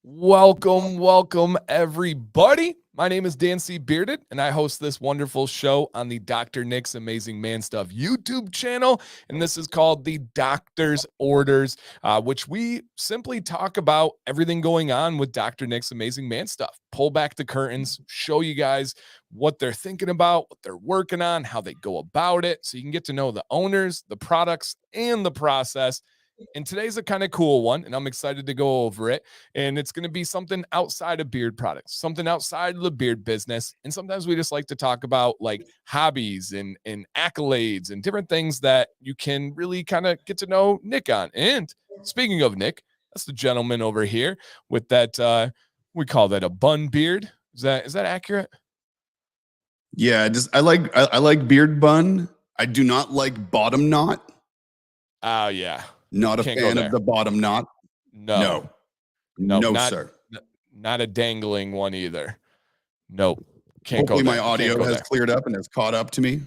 Welcome, everybody. My name is Dan C. Bearded, and I host this wonderful show on the Dr. Nick's Amazing Man Stuff YouTube channel. And this is called the Doctor's Orders, which we simply talk about everything going on with Dr. Nick's Amazing Man Stuff. Pull back the curtains, show you guys what they're thinking about, what they're working on, how they go about it, so you can get to know the owners, the products, and the process. And today's a kind of cool one, and I'm excited to go over it. And it's going to be something outside of beard products, something outside of the beard business. And sometimes we just like to talk about like hobbies and accolades and different things that you can really kind of get to know Nick on. And speaking of Nick, that's the gentleman over here with that, we call that a bun beard. Is that accurate? Yeah, I like beard bun. I do not like bottom knot. Oh, yeah. Not a fan of the bottom knot. No, sir. Not a dangling one either. Nope. Hopefully my audio has cleared up and has caught up to me.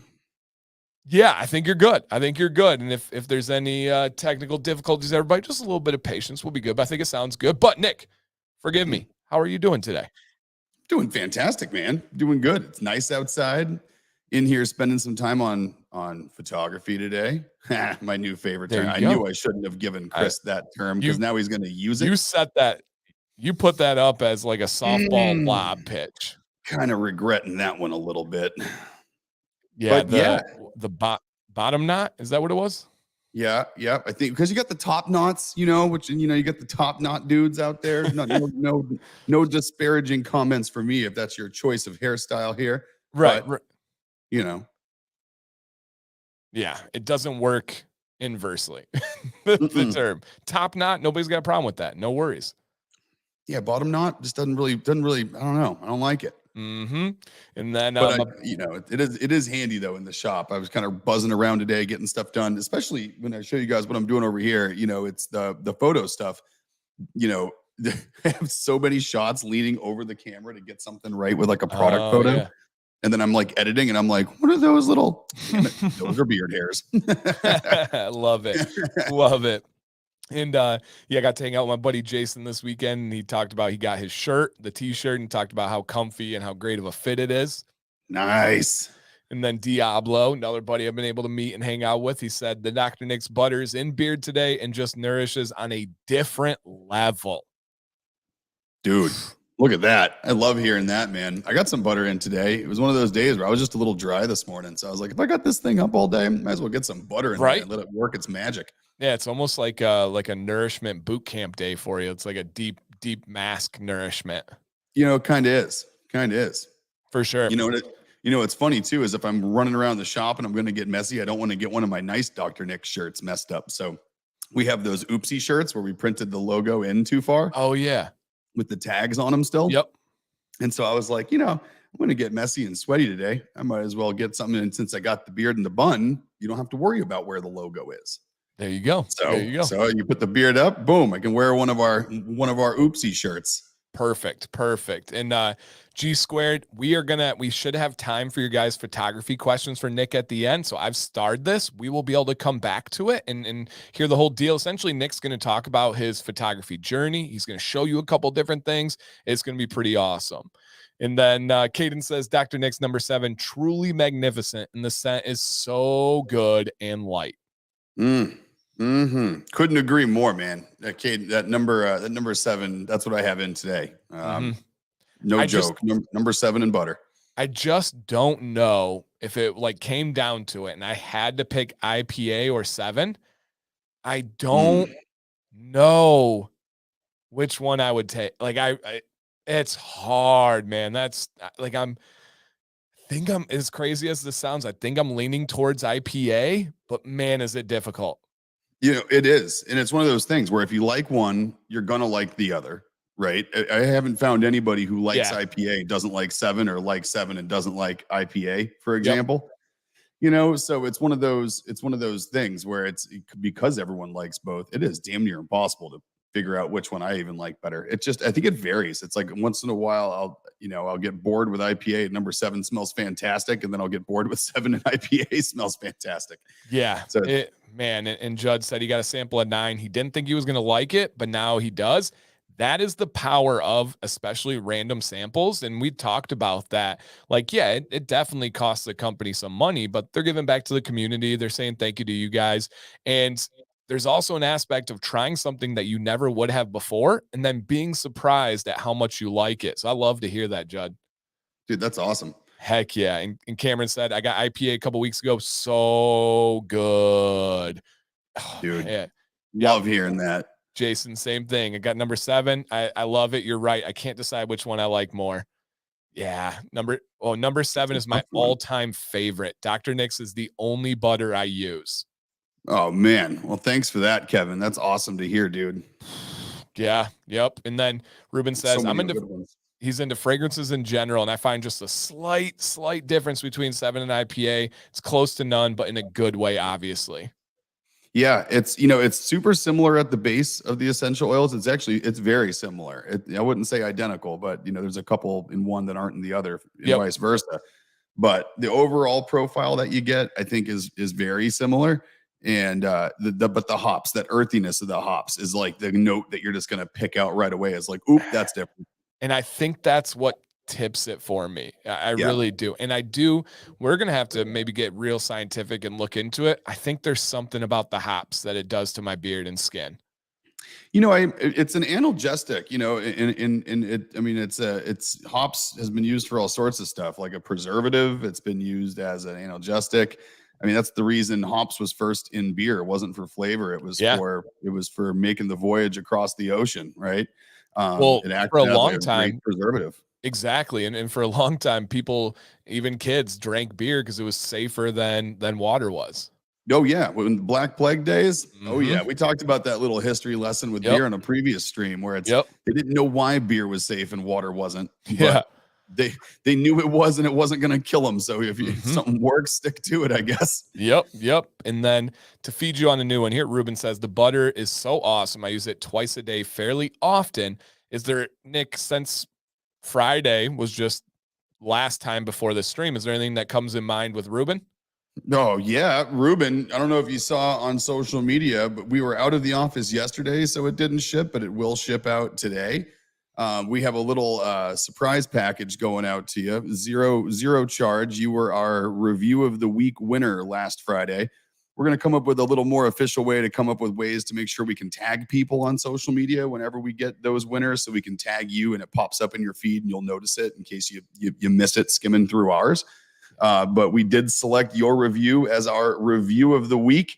Yeah, I think you're good. And if there's any technical difficulties, everybody, just a little bit of patience will be good. But I think it sounds good. But Nick, forgive me. How are you doing today? Doing fantastic, man. Doing good. It's nice outside. In here spending some time on photography today. My new favorite term. I knew I shouldn't have given Chris that term because now he's going to use it. You put that up as like a softball lob pitch. Kind of regretting that one a little bit. Yeah, the bottom knot, is that what it was? Yeah, I think because you got the top knots, you got the top knot dudes out there. No disparaging comments for me if that's your choice of hairstyle here. Right. Yeah, it doesn't work inversely. the term top knot, nobody's got a problem with that. No worries. Yeah, bottom knot just doesn't really. I don't know. I don't like it. Mm-hmm. And then, it is handy though in the shop. I was kind of buzzing around today, getting stuff done, especially when I show you guys what I'm doing over here. It's the photo stuff. I have so many shots leaning over the camera to get something right with like a product photo. Yeah. And then I'm like editing and I'm like, what are those little, those are beard hairs. Love it. And I got to hang out with my buddy Jason this weekend, and he talked about, he got his shirt, the t-shirt, and talked about how comfy and how great of a fit it is. Nice. And then Diablo, another buddy I've been able to meet and hang out with, he said the Dr. Nick's butter is in beard today and just nourishes on a different level. Dude. Look at that. I love hearing that, man. I got some butter in today. It was one of those days where I was just a little dry this morning. So I was like, if I got this thing up all day, I might as well get some butter in there and let it work its magic. Yeah, it's almost like a nourishment boot camp day for you. It's like a deep mask nourishment. It kind of is. For sure. What's funny too is if I'm running around the shop and I'm going to get messy, I don't want to get one of my nice Dr. Nick shirts messed up. So we have those oopsie shirts where we printed the logo in too far. Oh, yeah. With the tags on them still. Yep. And so I was like, I'm going to get messy and sweaty today. I might as well get something. And since I got the beard and the bun, you don't have to worry about where the logo is. There you go. So you put the beard up, boom, I can wear one of our oopsie shirts. Perfect. And G Squared, we should have time for your guys' photography questions for Nick at the end. So I've started this. We will be able to come back to it and hear the whole deal. Essentially, Nick's going to talk about his photography journey. He's going to show you a couple different things. It's going to be pretty awesome. And then Caden says, Dr. Nick's number 7, truly magnificent. And the scent is so good and light. Couldn't agree more, man. Caden, that number 7, that's what I have in today. No joke. Number 7 in butter. I just don't know if it came down to it and I had to pick IPA or 7. I don't know which one I would take. It's hard, man. That's I think I'm, as crazy as this sounds, I think I'm leaning towards IPA, but man, is it difficult. It is. And it's one of those things where if you like one, you're going to like the other. Right. I haven't found anybody who likes IPA, doesn't like 7, or likes 7 and doesn't like IPA, for example. So it's one of those things where it's because everyone likes both. It is damn near impossible to figure out which one I even like better. I think it varies. It's like once in a while I'll get bored with IPA and number 7 smells fantastic. And then I'll get bored with 7 and IPA smells fantastic. Yeah. So and Judd said he got a sample at 9. He didn't think he was going to like it, but now he does. That is the power of especially random samples. And we talked about that. Like, yeah, it definitely costs the company some money, but they're giving back to the community. They're saying thank you to you guys. And there's also an aspect of trying something that you never would have before and then being surprised at how much you like it. So I love to hear that, Judd. Dude, that's awesome. Heck yeah. And Cameron said, I got IPA a couple weeks ago. So good. Oh, Dude, man. Yep. love hearing that. Jason, same thing. I got number 7. I love it. You're right. I can't decide which one I like more. Yeah. Number 7 is my all-time favorite. Dr. Nick's is the only butter I use. Oh man. Well, thanks for that, Kevin. That's awesome to hear, dude. Yeah. Yep. And then Ruben says, So he's into fragrances in general, and I find just a slight difference between 7 and IPA. It's close to none, but in a good way, obviously. Yeah, it's super similar at the base of the essential oils. It's very similar. I wouldn't say identical, but there's a couple in one that aren't in the other, and vice versa. But the overall profile that you get, I think, is very similar. And but the hops, that earthiness of the hops, is like the note that you're just gonna pick out right away. Is like, oop, that's different. And I think that's what tips it for me. I really do. And we're going to have to maybe get real scientific and look into it. I think there's something about the hops that it does to my beard and skin. It's an analgesic, it's hops has been used for all sorts of stuff, like a preservative. It's been used as an analgesic. I mean, that's the reason hops was first in beer. It wasn't for flavor. It was for making the voyage across the ocean, right? It acted for a long time preservative. Exactly. And for a long time, people, even kids, drank beer because it was safer than water was. Oh yeah, when Black Plague days. Oh yeah, we talked about that little history lesson with beer on a previous stream where they didn't know why beer was safe and water wasn't. Yeah, they knew it was, and it wasn't going to kill them. So if something works, stick to it, I guess. Yep. And then to feed you on a new one here, Ruben says the butter is so awesome. I use it twice a day, fairly often. Is there, Nick, since Friday was just last time before the stream, is there anything that comes in mind with Ruben? Oh yeah, Ruben. I don't know if you saw on social media, but we were out of the office yesterday, so it didn't ship, but it will ship out today. We have a little surprise package going out to you. Zero charge. You were our review of the week winner last Friday. We're going to come up with a little more official way to come up with ways to make sure we can tag people on social media whenever we get those winners, so we can tag you and it pops up in your feed and you'll notice it in case you miss it skimming through ours. But we did select your review as our review of the week.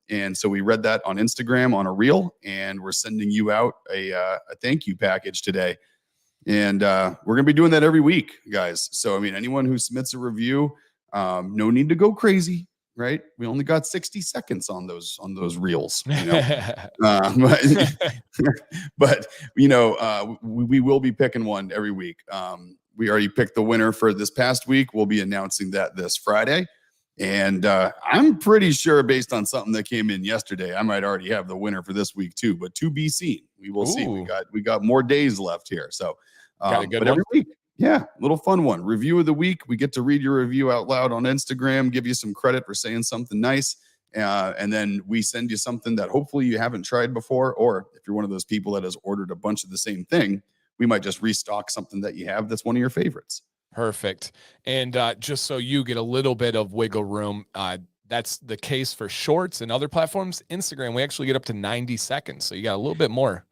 And so we read that on Instagram on a reel, and we're sending you out a thank you package today. And we're going to be doing that every week, guys. So, I mean, anyone who submits a review, no need to go crazy, right? We only got 60 seconds on those reels, but we will be picking one every week. We already picked the winner for this past week. We'll be announcing that this Friday. And I'm pretty sure, based on something that came in yesterday, I might already have the winner for this week too, but to be seen. We will see. We got more days left here. So got a good but one. Every week, yeah, little fun one. Review of the week. We get to read your review out loud on Instagram, give you some credit for saying something nice. And then we send you something that hopefully you haven't tried before, or if you're one of those people that has ordered a bunch of the same thing, we might just restock something that you have that's one of your favorites. Perfect. And just so you get a little bit of wiggle room, that's the case for shorts and other platforms. Instagram, we actually get up to 90 seconds. So you got a little bit more.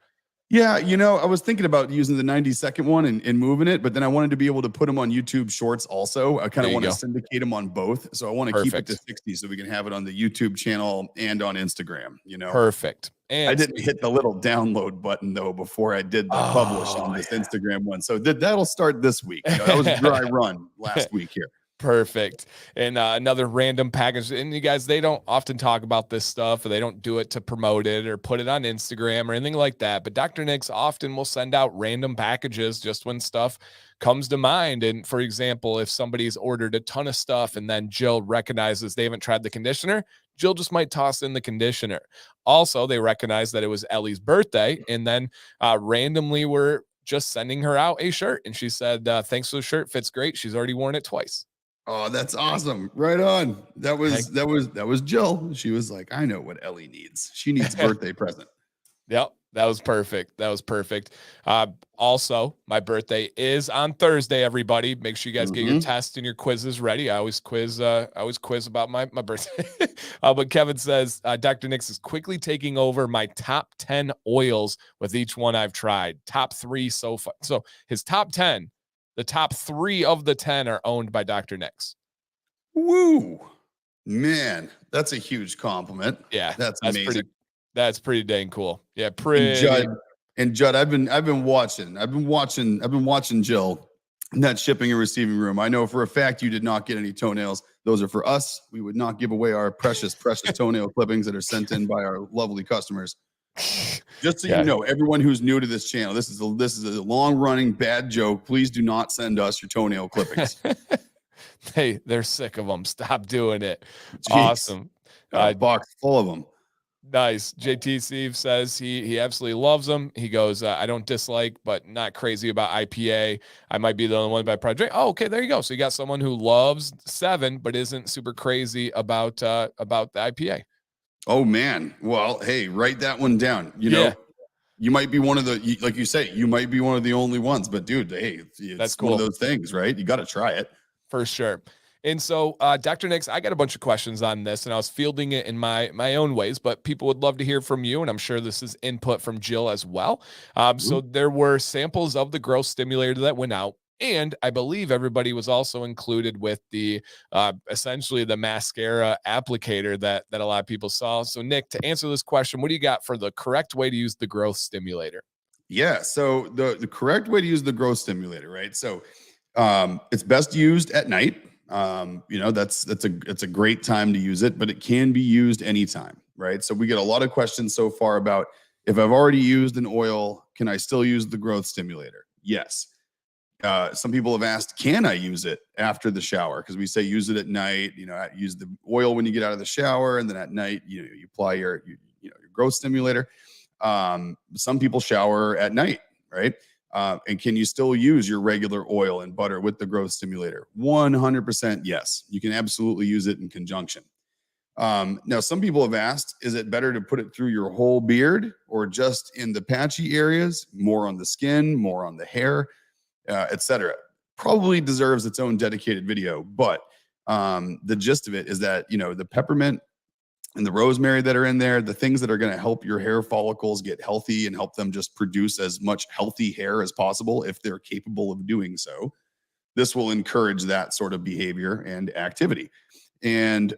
Yeah, I was thinking about using the 90-second one and moving it, but then I wanted to be able to put them on YouTube Shorts also. I kind of want to syndicate them on both. So I want to keep it to 60 so we can have it on the YouTube channel and on Instagram, Perfect. And I didn't hit the little download button, though, before I did the publish on this Instagram one. So that'll start this week. That was a dry run last week here. Perfect. And another random package. And you guys, they don't often talk about this stuff, or they don't do it to promote it or put it on Instagram or anything like that. But Dr. Nick's often will send out random packages just when stuff comes to mind. And for example, if somebody's ordered a ton of stuff and then Jill recognizes they haven't tried the conditioner, Jill just might toss in the conditioner. Also, they recognize that it was Ellie's birthday, and then randomly we're just sending her out a shirt. And she said, thanks for the shirt. Fits great. She's already worn it twice. Oh, that's awesome. Right on. That was Jill. She was like, I know what Ellie needs. She needs a birthday present. Yep. That was perfect. That was perfect. Also, my birthday is on Thursday, everybody. Make sure you guys get your tests and your quizzes ready. I always quiz about my birthday. But Kevin says, Dr. Nix is quickly taking over my top 10 oils with each one I've tried. Top 3 so far. So his top 10, the top 3 of the 10 are owned by Dr. Nix. Woo. Man, that's a huge compliment. Yeah, That's amazing. That's pretty dang cool. Yeah, Judd, I've been watching Jill in that shipping and receiving room. I know for a fact you did not get any toenails. Those are for us. We would not give away our precious toenail clippings that are sent in by our lovely customers. Just so you know, everyone who's new to this channel, this is a long running bad joke. Please do not send us your toenail clippings. Hey, they're sick of them. Stop doing it. Jeez. Awesome. A box full of them. Nice. JT Steve says he absolutely loves them. He goes, I don't dislike, but not crazy about IPA. I might be the only one by project. Oh, okay, there you go. So you got someone who loves 7, but isn't super crazy about the IPA. Oh man. Well, hey, write that one down. You know, you might be one of the, like you say, you might be one of the only ones, but dude, hey, it's that's cool. One of those things, right? You got to try it. For sure. And so, Dr. Nix, I got a bunch of questions on this, and I was fielding it in my own ways, but people would love to hear from you, and I'm sure this is input from Jill as well. So there were samples of the growth stimulator that went out, and I believe everybody was also included with the essentially the mascara applicator that a lot of people saw. So, Nick, to answer this question, what do you got for the correct way to use the growth stimulator? Yeah, so the correct way to use the growth stimulator, right? So it's best used at night. You know, it's a great time to use it, but it can be used anytime, right? So we get a lot of questions so far about, if I've already used an oil, can I still use the growth stimulator? Yes. Some people have asked, can I use it after the shower? Because we say use it at night. You know, use the oil when you get out of the shower, and then at night, you apply your growth stimulator. Some people shower at night, right? And can you still use your regular oil and butter with the growth stimulator? 100% yes. You can absolutely use it in conjunction. Now, some people have asked, is it better to put it through your whole beard or just in the patchy areas, more on the skin, more on the hair, etc.? Probably deserves its own dedicated video, but the gist of it is that, the peppermint and the rosemary that are in there, the things that are going to help your hair follicles get healthy and help them just produce as much healthy hair as possible if they're capable of doing so. This will encourage that sort of behavior and activity. And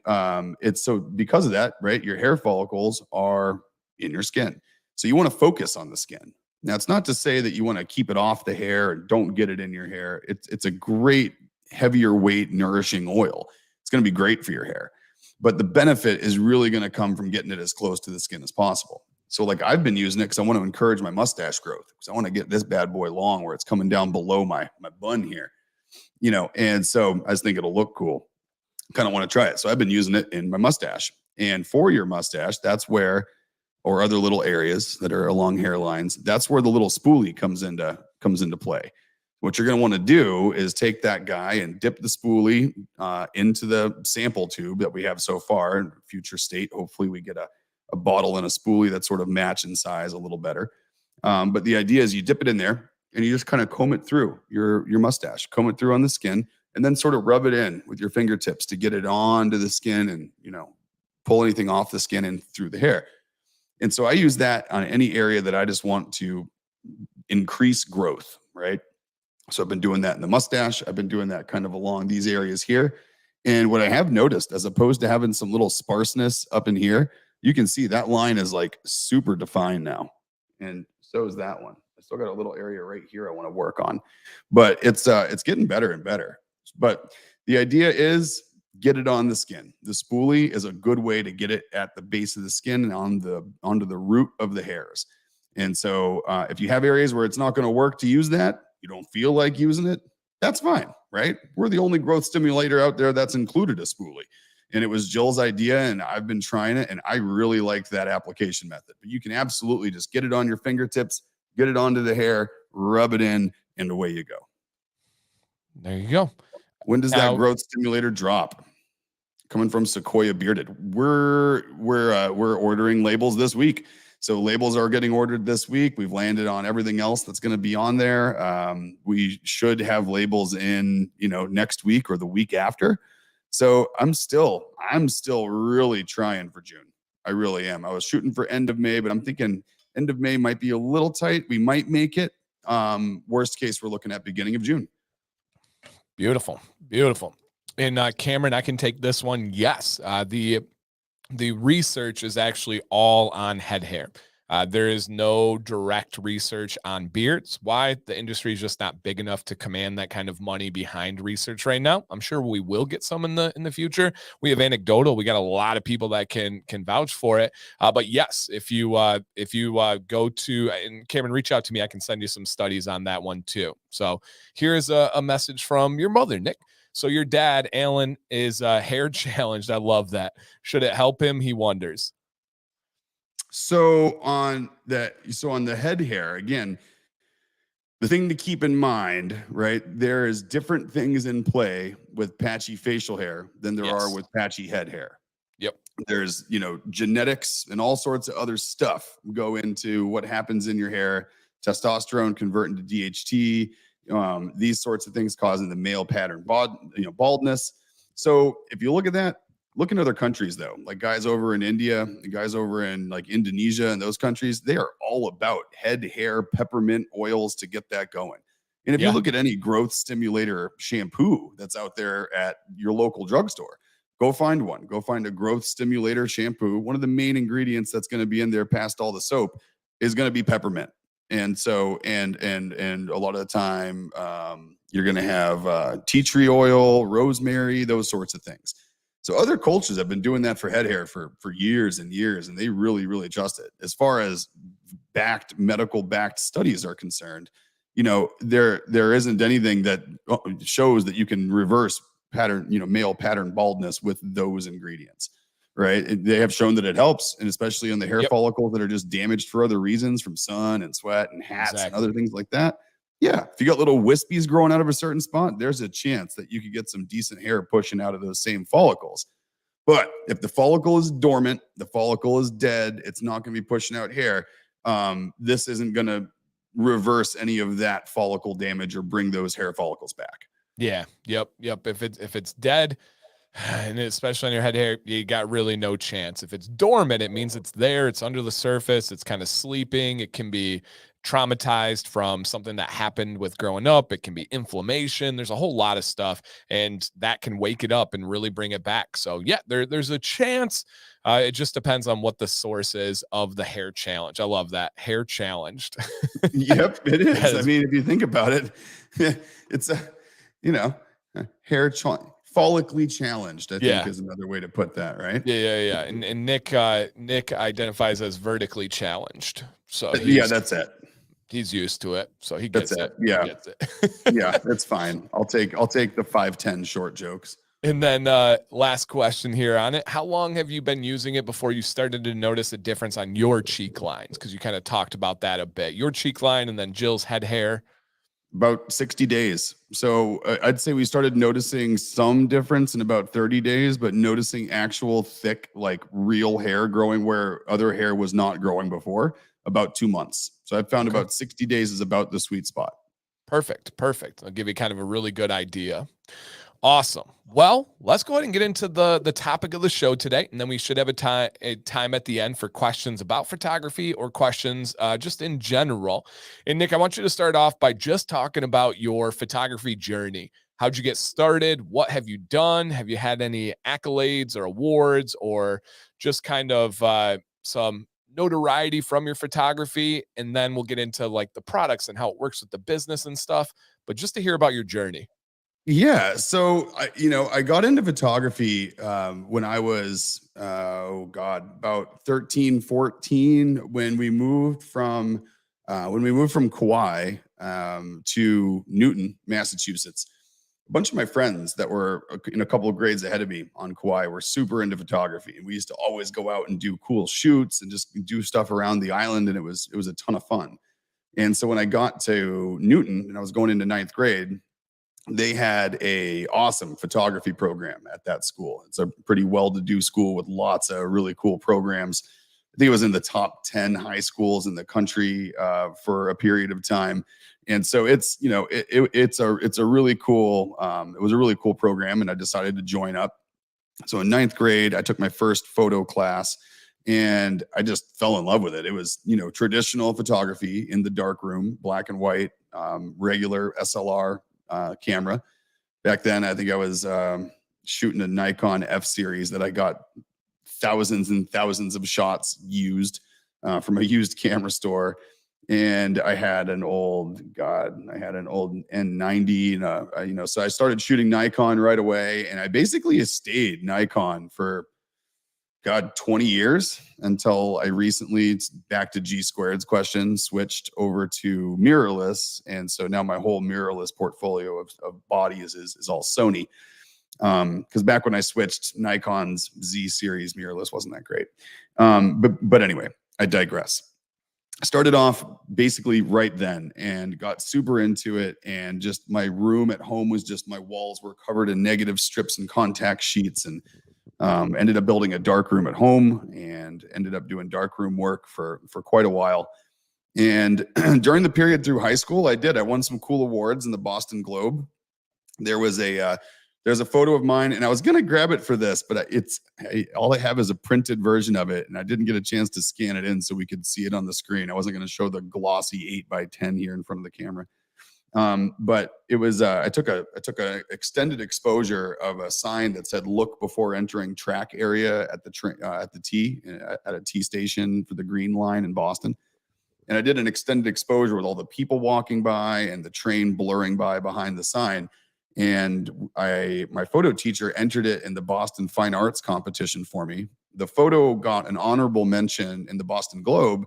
it's so because of that, right? Your hair follicles are in your skin. So you want to focus on the skin. Now, it's not to say that you want to keep it off the hair and don't get it in your hair. It's a great heavier weight, nourishing oil. It's going to be great for your hair. But the benefit is really going to come from getting it as close to the skin as possible. So like I've been using it because I want to encourage my mustache growth, because I want to get this bad boy long where it's coming down below my bun here, and so I just think it'll look cool. Kind of want to try it. So I've been using it in my mustache. And for your mustache, that's where, or other little areas that are along hairlines, that's where the little spoolie comes into play. What you're going to want to do is take that guy and dip the spoolie into the sample tube that we have so far. In future state, hopefully we get a bottle and a spoolie that sort of match in size a little better. But the idea is you dip it in there and you just kind of comb it through your mustache, comb it through on the skin, and then sort of rub it in with your fingertips to get it onto the skin and, pull anything off the skin and through the hair. And so I use that on any area that I just want to increase growth, right? So I've been doing that in the mustache. I've been doing that kind of along these areas here. And what I have noticed, as opposed to having some little sparseness up in here, you can see that line is like super defined now. And so is that one. I still got a little area right here I want to work on, but it's getting better and better. But the idea is get it on the skin. The spoolie is a good way to get it at the base of the skin and onto the root of the hairs. And so if you have areas where it's not going to work to use that, you don't feel like using it, that's fine, right? We're the only growth stimulator out there that's included a spoolie. And it was Jill's idea, and I've been trying it, and I really liked that application method. But you can absolutely just get it on your fingertips, get it onto the hair, rub it in, and away you go. There you go. When does that growth stimulator drop? Coming from Sequoia Bearded. We're ordering labels this week. So labels are getting ordered this week. We've landed on everything else that's going to be on there. We should have labels in, next week or the week after. So I'm still really trying for June. I really am. I was shooting for end of May, but I'm thinking end of May might be a little tight. We might make it. Worst case, we're looking at beginning of June. Beautiful. And Cameron, I can take this one. Yes. The research is actually all on head hair. There is no direct research on beards. Why? The industry is just not big enough to command that kind of money behind research right now. I'm sure we will get some in the future. We have anecdotal. We got a lot of people that can vouch for it. But yes, if you go to, and Cameron, reach out to me, I can send you some studies on that one too. So here's a message from your mother, Nick. So your dad, Alan, is hair challenged. I love that. Should it help him? He wonders. So on the head hair, again, the thing to keep in mind, right? There is different things in play with patchy facial hair than there are with patchy head hair. Yep. There's, genetics and all sorts of other stuff go into what happens in your hair. Testosterone converting to DHT, these sorts of things causing the male pattern baldness. So if you look at that, look in other countries though, like guys over in India, guys over in like Indonesia and those countries, they are all about head hair, peppermint oils to get that going. And if you look at any growth stimulator shampoo that's out there at your local drugstore, go find one. Go find a growth stimulator shampoo. One of the main ingredients that's going to be in there past all the soap is going to be peppermint. And so, and a lot of the time, you're going to have tea tree oil, rosemary, those sorts of things. So other cultures have been doing that for head hair for years and years, and they really, really trust it. As far as medical backed studies are concerned, there isn't anything that shows that you can reverse male pattern baldness with those ingredients. Right. They have shown that it helps, and especially on the hair follicles that are just damaged for other reasons from sun and sweat and hats and other things like that. Yeah. If you got little wispies growing out of a certain spot, there's a chance that you could get some decent hair pushing out of those same follicles. But if the follicle is dormant, the follicle is dead, it's not going to be pushing out hair. This isn't going to reverse any of that follicle damage or bring those hair follicles back. Yeah. Yep. If it's dead, and especially on your head hair, you got really no chance. If it's dormant, it means it's there. It's under the surface. It's kind of sleeping. It can be traumatized from something that happened with growing up. It can be inflammation. There's a whole lot of stuff, and that can wake it up and really bring it back. So yeah, there's a chance. It just depends on what the source is of the hair challenge. I love that. Hair challenged. Yep, it is. I mean, if you think about it, it's hair challenge. Follically challenged, I think, is another way to put that, right? Yeah. And Nick identifies as vertically challenged. So that's it. He's used to it, so he gets it. Yeah, he gets it. Yeah, that's fine. I'll take the 5'10" short jokes. And then last question here on it: how long have you been using it before you started to notice a difference on your cheek lines? Because you kind of talked about that a bit. Your cheek line, and then Jill's head hair. About 60 days. So I'd say we started noticing some difference in about 30 days, but noticing actual thick, like real hair growing where other hair was not growing before, about 2 months. So I found about 60 days is about the sweet spot. Perfect. I'll give you kind of a really good idea. Awesome. Well, let's go ahead and get into the topic of the show today, and then we should have a time at the end for questions about photography or questions just in general. And Nick, I want you to start off by just talking about your photography journey. How'd you get started? What have you done? Have you had any accolades or awards, or just kind of some notoriety from your photography? And then we'll get into like the products and how it works with the business and stuff. But just to hear about your journey. Yeah. So, I got into photography when I was, about 13, 14, when we moved from Kauai to Newton, Massachusetts. A bunch of my friends that were in a couple of grades ahead of me on Kauai were super into photography. And we used to always go out and do cool shoots and just do stuff around the island. And it was a ton of fun. And so when I got to Newton and I was going into 9th grade, they had a awesome photography program at that school. It's a pretty well-to-do school with lots of really cool programs. think it was in the top 10 high schools in the country for a period of time. And so it's, you know, it's a really cool, it was a really cool program, and I decided to join up. So in 9th grade, I took my first photo class, and I just fell in love with it. It was, you know, traditional photography in the dark room, black and white, regular SLR camera. Back then, I think I was shooting a Nikon F series that I got thousands and thousands of shots used from a used camera store. And I had an old N90, and you know, so I started shooting Nikon right away, and I basically stayed Nikon for 20 years until I recently, back to G Squared's question, switched over to mirrorless. And so now my whole mirrorless portfolio of body is all Sony. Because back when I switched, Nikon's Z series mirrorless wasn't that great. But anyway, I digress. I started off basically right then and got super into it. And just my room at home was just, my walls were covered in negative strips and contact sheets, and ended up building a dark room at home, and ended up doing dark room work for quite a while. And during the period through high school, I won some cool awards in the Boston Globe. There's a photo of mine, and I was going to grab it for this, but all I have is a printed version of it, and I didn't get a chance to scan it in so we could see it on the screen. I wasn't going to show the glossy 8x10 here in front of the camera. But it was, I took a extended exposure of a sign that said "Look before entering track area" at the T station for the Green Line in Boston. And I did an extended exposure with all the people walking by and the train blurring by behind the sign. And my photo teacher entered it in the Boston Fine Arts competition for me. The photo got an honorable mention in the Boston Globe,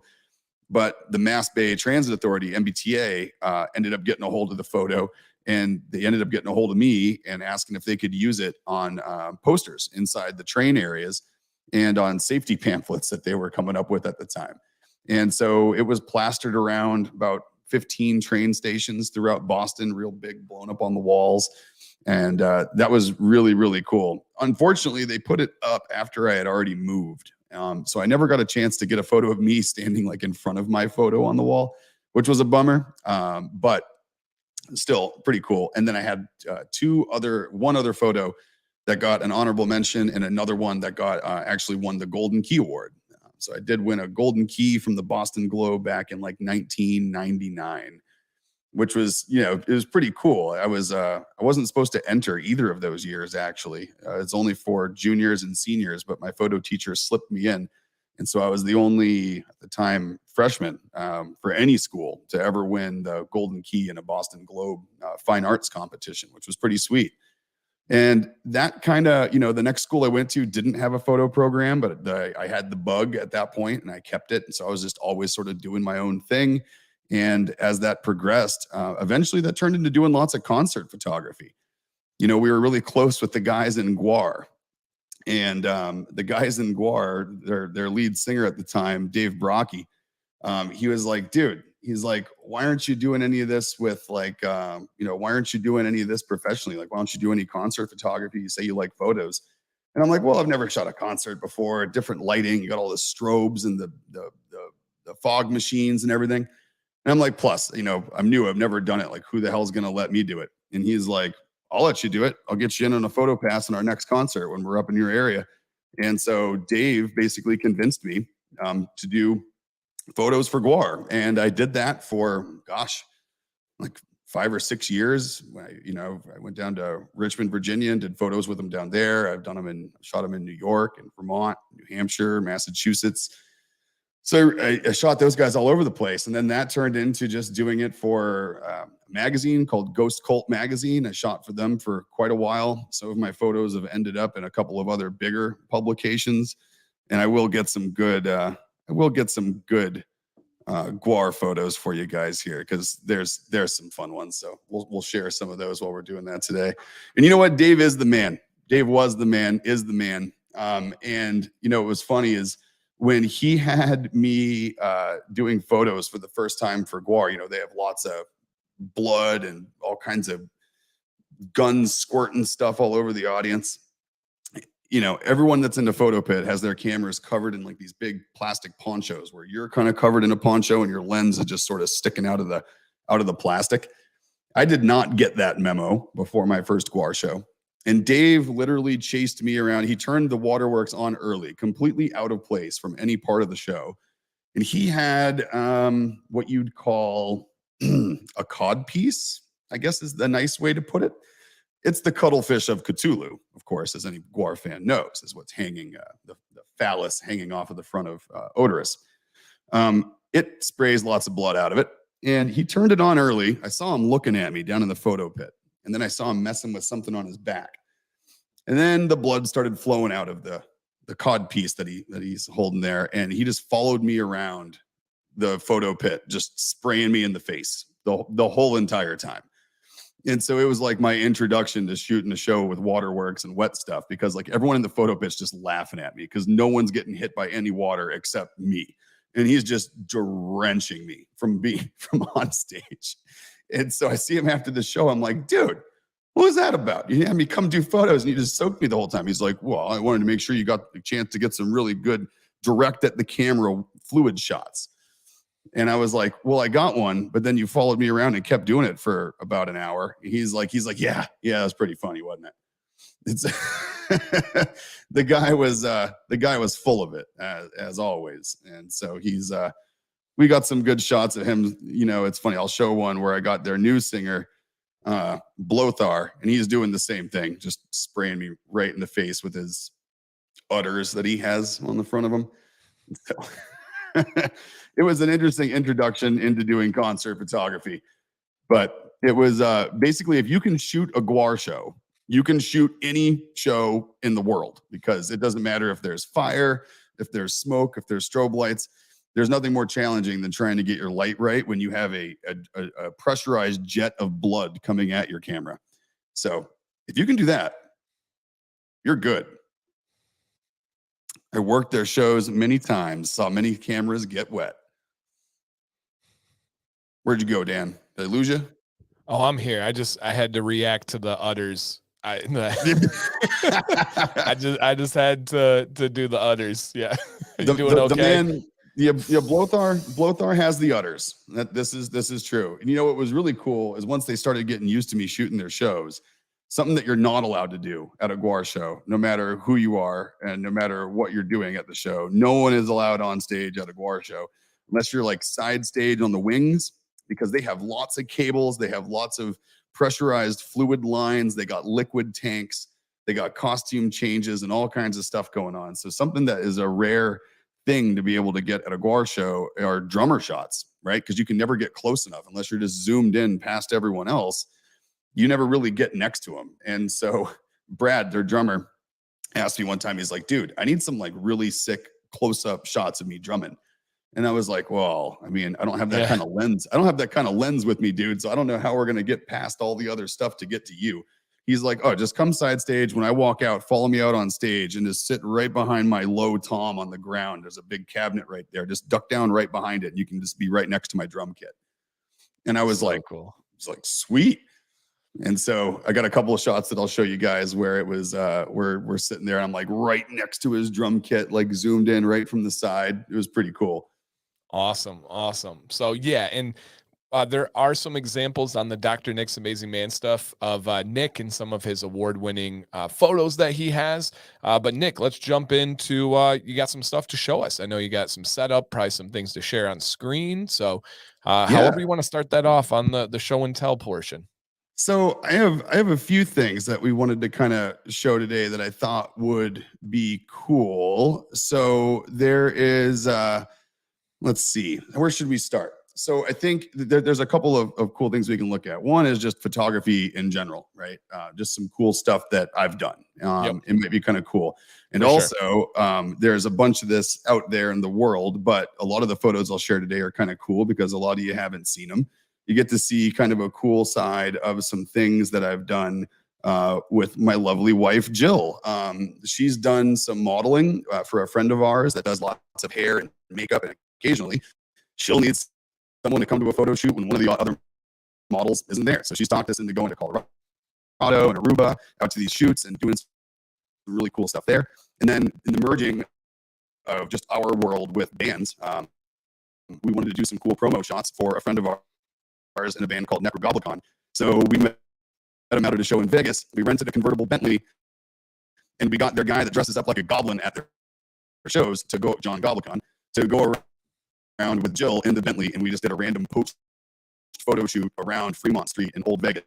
but the Mass Bay Transit Authority, MBTA, ended up getting a hold of the photo, and they ended up getting a hold of me and asking if they could use it on posters inside the train areas and on safety pamphlets that they were coming up with at the time. And so it was plastered around about 15 train stations throughout Boston, real big, blown up on the walls. And that was really, really cool. Unfortunately, they put it up after I had already moved. So I never got a chance to get a photo of me standing like in front of my photo on the wall, which was a bummer, but still pretty cool. And then I had one other photo that got an honorable mention, and another one that got actually won the Golden Key Award. So I did win a Golden Key from the Boston Globe back in like 1999, which was, you know, it was pretty cool. I wasn't supposed to enter either of those years, actually. It's only for juniors and seniors, but my photo teacher slipped me in. And so I was the only, at the time, freshman for any school to ever win the Golden Key in a Boston Globe fine arts competition, which was pretty sweet. And that kind of, you know, the next school I went to didn't have a photo program, but I had the bug at that point, and I kept it. And so I was just always sort of doing my own thing. And as that progressed, eventually that turned into doing lots of concert photography. You know, we were really close with the guys in Guar. And the guys in Guar, their lead singer at the time, Dave Brocky, he was like, dude, he's like, why aren't you doing any of this with like, you know, why aren't you doing any of this professionally? Like, why don't you do any concert photography? You say you like photos. And I'm like, well, I've never shot a concert before, different lighting. You got all the strobes and the fog machines and everything. And I'm like, plus, you know, I'm new. I've never done it. Like, who the hell's going to let me do it? And he's like, I'll let you do it. I'll get you in on a photo pass in our next concert when we're up in your area. And so Dave basically convinced me to do photos for Guar. And I did that for, like 5 or 6 years. I went down to Richmond, Virginia, and did photos with them down there. I've shot them in New York and Vermont, New Hampshire, Massachusetts. So I shot those guys all over the place. And then that turned into just doing it for a magazine called Ghost Cult Magazine. I shot for them for quite a while. Some of my photos have ended up in a couple of other bigger publications. And I will get some good Guar photos for you guys here, because there's some fun ones. So we'll share some of those while we're doing that today. And you know what? Dave is the man. Dave was the man, is the man. And you know, what was funny is when he had me doing photos for the first time for Guar, you know, they have lots of blood and all kinds of guns squirting stuff all over the audience. you know, everyone that's in the photo pit has their cameras covered in like these big plastic ponchos where you're kind of covered in a poncho and your lens is just sort of sticking out of the plastic. I did not get that memo before my first Guar show. And Dave literally chased me around. He turned the waterworks on early, completely out of place from any part of the show. And he had what you'd call a cod piece, I guess is the nice way to put it. It's the cuttlefish of Cthulhu, of course, as any Guar fan knows, is what's hanging, the phallus hanging off of the front of Odorous. It sprays lots of blood out of it. And he turned it on early. I saw him looking at me down in the photo pit. And then I saw him messing with something on his back. And then the blood started flowing out of the cod piece that he's holding there. And he just followed me around the photo pit, just spraying me in the face the whole entire time. And so it was like my introduction to shooting a show with waterworks and wet stuff, because like everyone in the photo pit's just laughing at me because no one's getting hit by any water except me. And he's just drenching me from on stage. And so I see him after the show. I'm like, dude, what was that about? You had me come do photos and you just soaked me the whole time. He's like, well, I wanted to make sure you got the chance to get some really good direct at the camera fluid shots. And I was like, well, I got one, but then you followed me around and kept doing it for about an hour. He's like, yeah, that was pretty funny, wasn't it? It's the guy was full of it as always. And so we got some good shots of him. You know, it's funny. I'll show one where I got their new singer, Blothar, and he's doing the same thing, just spraying me right in the face with his udders that he has on the front of him. So it was an interesting introduction into doing concert photography, but it was basically, if you can shoot a Guar show, you can shoot any show in the world, because it doesn't matter if there's fire, if there's smoke, if there's strobe lights. There's nothing more challenging than trying to get your light right when you have a pressurized jet of blood coming at your camera. So if you can do that, you're good. I worked their shows many times, saw many cameras get wet. Where'd you go, Dan? Did I lose you? Oh, I'm here. I had to react to the udders. I just had to do the udders. Yeah. You doing okay? The man, Blothar has the udders. This is true. And you know what was really cool is once they started getting used to me shooting their shows, something that you're not allowed to do at a Guar show, no matter who you are and no matter what you're doing at the show. No one is allowed on stage at a Guar show unless you're like side stage on the wings, because they have lots of cables. They have lots of pressurized fluid lines. They got liquid tanks. They got costume changes and all kinds of stuff going on. So something that is a rare thing to be able to get at a Guar show are drummer shots, right? Because you can never get close enough unless you're just zoomed in past everyone else. You never really get next to them. And so Brad, their drummer, asked me one time, he's like, dude, I need some like really sick close-up shots of me drumming. And I was like, well, I mean, I don't have that kind of lens. I don't have that kind of lens with me, dude. So I don't know how we're going to get past all the other stuff to get to you. He's like, oh, just come side stage. When I walk out, follow me out on stage and just sit right behind my low tom on the ground. There's a big cabinet right there. Just duck down right behind it. And you can just be right next to my drum kit. And I was like, cool. I was like, sweet. And so I got a couple of shots that I'll show you guys where it was, we're sitting there and I'm like right next to his drum kit, like zoomed in right from the side. It was pretty cool. Awesome. So yeah, and there are some examples on the Dr. Nick's Amazing Man stuff of Nick and some of his award-winning photos that he has. But Nick, let's jump into, you got some stuff to show us. I know you got some setup, probably some things to share on screen. So however you want to start that off on the show and tell portion. So I have a few things that we wanted to kind of show today that I thought would be cool. So there is, let's see, where should we start? So I think there's a couple of cool things we can look at. One is just photography in general, right? Just some cool stuff that I've done. It might be kind of cool. And there's a bunch of this out there in the world, but a lot of the photos I'll share today are kind of cool because a lot of you haven't seen them. You get to see kind of a cool side of some things that I've done with my lovely wife, Jill. She's done some modeling for a friend of ours that does lots of hair and makeup, and occasionally she'll need someone to come to a photo shoot when one of the other models isn't there. So she's talked us into going to Colorado and Aruba out to these shoots and doing really cool stuff there. And then in the merging of just our world with bands, we wanted to do some cool promo shots for a friend of ours in a band called Necrogoblicon. So we met him out at a show in Vegas. We rented a convertible Bentley, and we got their guy that dresses up like a goblin at their shows to go, John Goblicon, to go around with Jill in the Bentley, and we just did a random post photo shoot around Fremont Street in Old Vegas.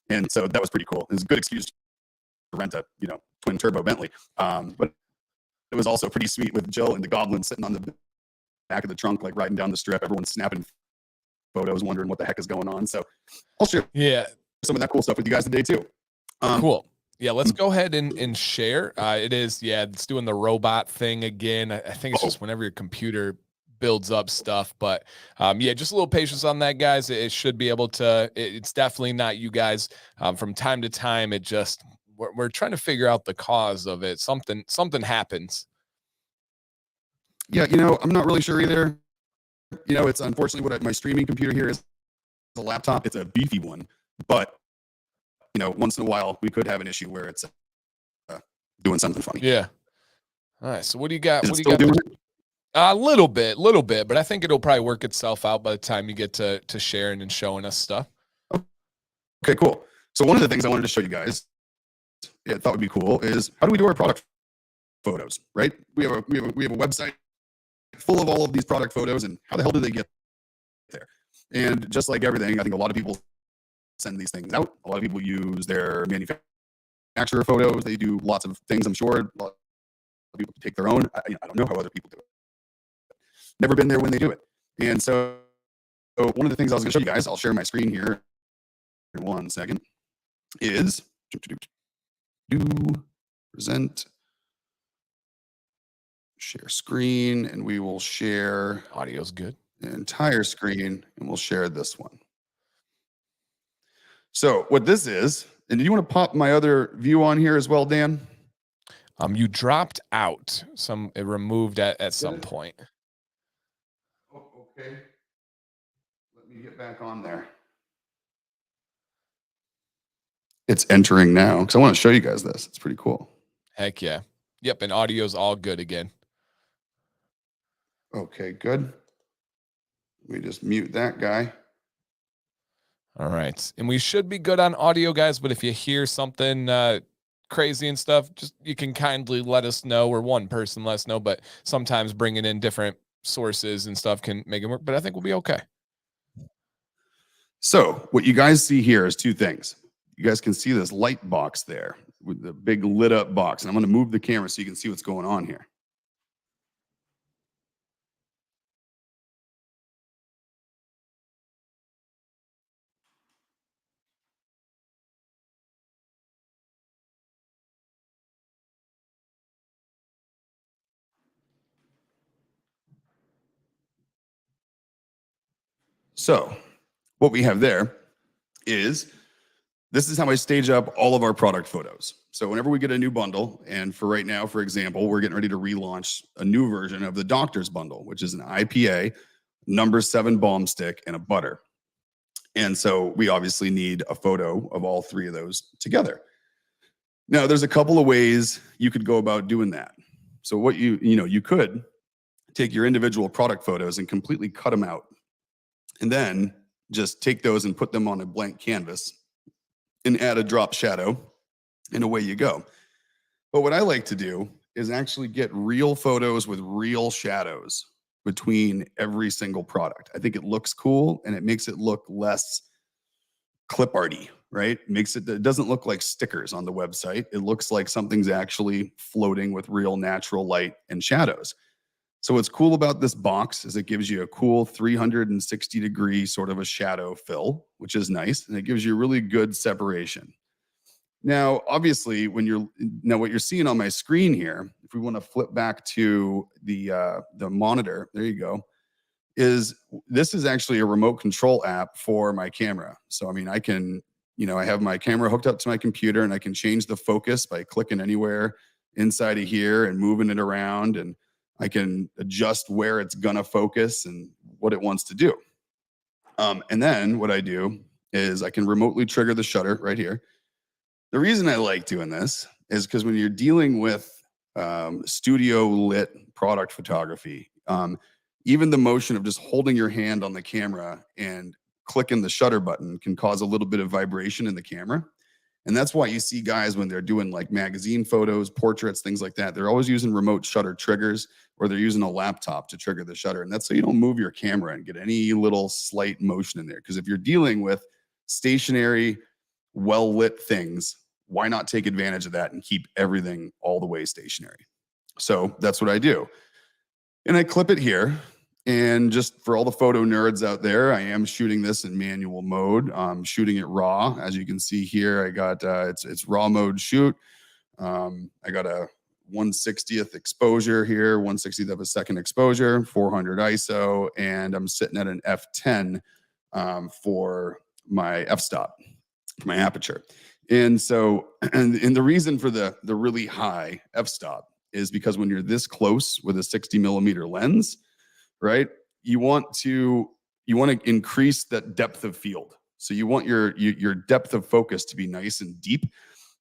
And so that was pretty cool. It was a good excuse to rent a, twin turbo Bentley. But it was also pretty sweet with Jill and the goblin sitting on the back of the trunk, like riding down the strip. Everyone's snapping photos, wondering what the heck is going on. So I'll share some of that cool stuff with you guys today too. Cool. Yeah, let's go ahead and share. It's doing the robot thing again. I think it's just whenever your computer builds up stuff, but just a little patience on that, guys. It should be able to. It's definitely not you guys. From time to time, it just we're trying to figure out the cause of it. Something happens. Yeah, I'm not really sure either. It's unfortunately what my streaming computer here is a laptop. It's a beefy one, but once in a while we could have an issue where it's doing something funny. Yeah. All right. So what do you got? What do you got? A little bit, but I think it'll probably work itself out by the time you get to sharing and showing us stuff. Okay, cool. So one of the things I wanted to show you guys, I thought would be cool, is how do we do our product photos, right? We have a website full of all of these product photos, and how the hell do they get there? And just like everything, I think a lot of people send these things out. A lot of people use their manufacturer photos. They do lots of things, I'm sure. A lot of people take their own. I don't know how other people do it. Never been there when they do it. And so one of the things I was going to show you guys, I'll share my screen here in 1 second, is present, share screen, and we will share audio's good. The entire screen, and we'll share this one. So what this is, and do you want to pop my other view on here as well, Dan? You dropped out. It removed at some point. Oh, okay. Let me get back on there. It's entering now because I want to show you guys this. It's pretty cool. Heck yeah. Yep, and audio's all good again. Okay, good. We just mute that guy. All right. And we should be good on audio, guys, but if you hear something crazy and stuff, just you can kindly let us know, or one person let us know, but sometimes bringing in different sources and stuff can make it work, but I think we'll be okay. So what you guys see here is two things. You guys can see this light box there with the big lit up box, and I'm going to move the camera so you can see what's going on here. So what we have there is, this is how I stage up all of our product photos. So whenever we get a new bundle, and for right now, for example, we're getting ready to relaunch a new version of the Doctor's Bundle, which is an IPA, number 7 balm stick, and a butter. And so we obviously need a photo of all three of those together. Now, there's a couple of ways you could go about doing that. So what you could take your individual product photos and completely cut them out, and then just take those and put them on a blank canvas and add a drop shadow, and away you go. But what I like to do is actually get real photos with real shadows between every single product. I think it looks cool, and it makes it look less clip arty, right? It doesn't look like stickers on the website. It looks like something's actually floating with real natural light and shadows. So what's cool about this box is it gives you a cool 360-degree sort of a shadow fill, which is nice, and it gives you really good separation. Now, obviously, what you're seeing on my screen here, if we want to flip back to the monitor, there you go, this is actually a remote control app for my camera. So, I mean, I can, I have my camera hooked up to my computer, and I can change the focus by clicking anywhere inside of here and moving it around, and I can adjust where it's gonna focus and what it wants to do. And then what I do is I can remotely trigger the shutter right here. The reason I like doing this is because when you're dealing with studio lit product photography, even the motion of just holding your hand on the camera and clicking the shutter button can cause a little bit of vibration in the camera. And that's why you see guys when they're doing like magazine photos, portraits, things like that, they're always using remote shutter triggers, or they're using a laptop to trigger the shutter. And that's so you don't move your camera and get any little slight motion in there. Because if you're dealing with stationary, well lit things, why not take advantage of that and keep everything all the way stationary? So that's what I do. And I clip it here. And just for all the photo nerds out there, I am shooting this in manual mode. I'm shooting it raw. As you can see here, I got it's raw mode shoot. I got a 1/60th exposure here, 1/60th of a second exposure, 400 ISO, and I'm sitting at an f10 for my f-stop, for my aperture. And so, and the reason for the really high f-stop is because when you're this close with a 60 millimeter lens, right, you want to increase that depth of field. So you want your depth of focus to be nice and deep,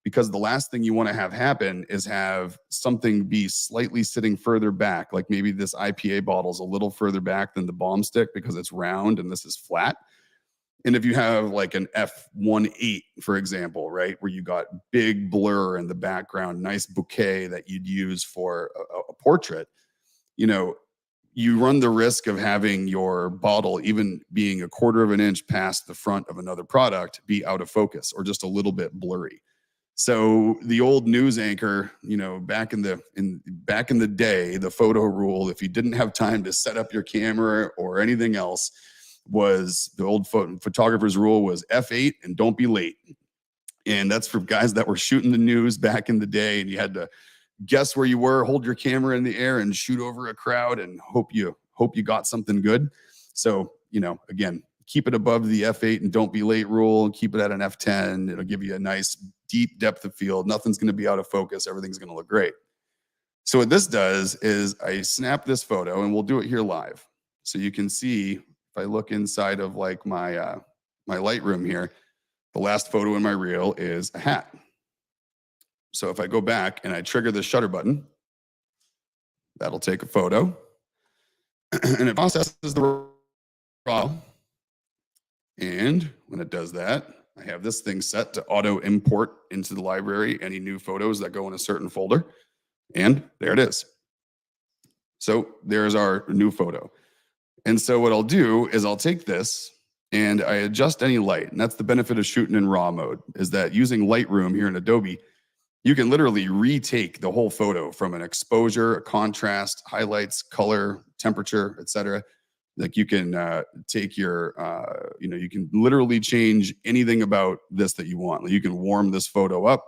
because the last thing you want to have happen is have something be slightly sitting further back, like maybe this IPA bottle is a little further back than the balm stick because it's round and this is flat. And if you have like an f1.8, for example, right, where you got big blur in the background, nice bouquet that you'd use for a portrait, you know, you run the risk of having your bottle, even being a quarter of an inch past the front of another product, be out of focus or just a little bit blurry. So the old news anchor, you know, back in the day, the photo rule, if you didn't have time to set up your camera or anything else, was the old photographer's rule was f8 and don't be late. And that's for guys that were shooting the news back in the day, and you had to guess where you were, hold your camera in the air and shoot over a crowd and hope you got something good. So, you know, again, keep it above the f8 and don't be late rule. Keep it at an f10. It'll give you a nice deep depth of field. Nothing's going to be out of focus. Everything's going to look great. So what this does is I snap this photo, and we'll do it here live. So you can see, if I look inside of like my Lightroom here, the last photo in my reel is a hat. So if I go back and I trigger the shutter button, that'll take a photo and it processes the raw. And when it does that, I have this thing set to auto import into the library any new photos that go in a certain folder. And there it is. So there's our new photo. And so what I'll do is I'll take this and I adjust any light. And that's the benefit of shooting in raw mode, is that using Lightroom here in Adobe, you can literally retake the whole photo from an exposure, a contrast, highlights, color, temperature, etc. Like you can take your, you can literally change anything about this that you want. Like you can warm this photo up,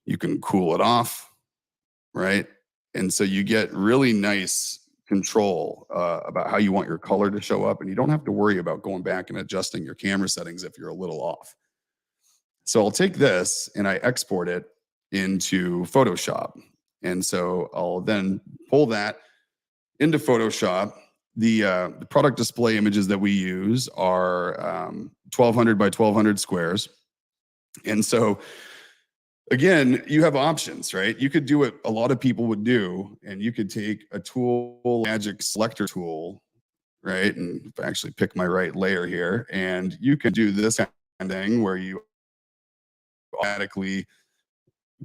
you can cool it off, right? And so you get really nice control about how you want your color to show up, and you don't have to worry about going back and adjusting your camera settings if you're a little off. So I'll take this and I export it into Photoshop. And so I'll then pull that into Photoshop. The product display images that we use are 1200 by 1200 squares. And so again, you have options, right? You could do what a lot of people would do, and you could take a tool, magic selector tool, right? And if I actually pick my right layer here, and you can do this kind of thing where you automatically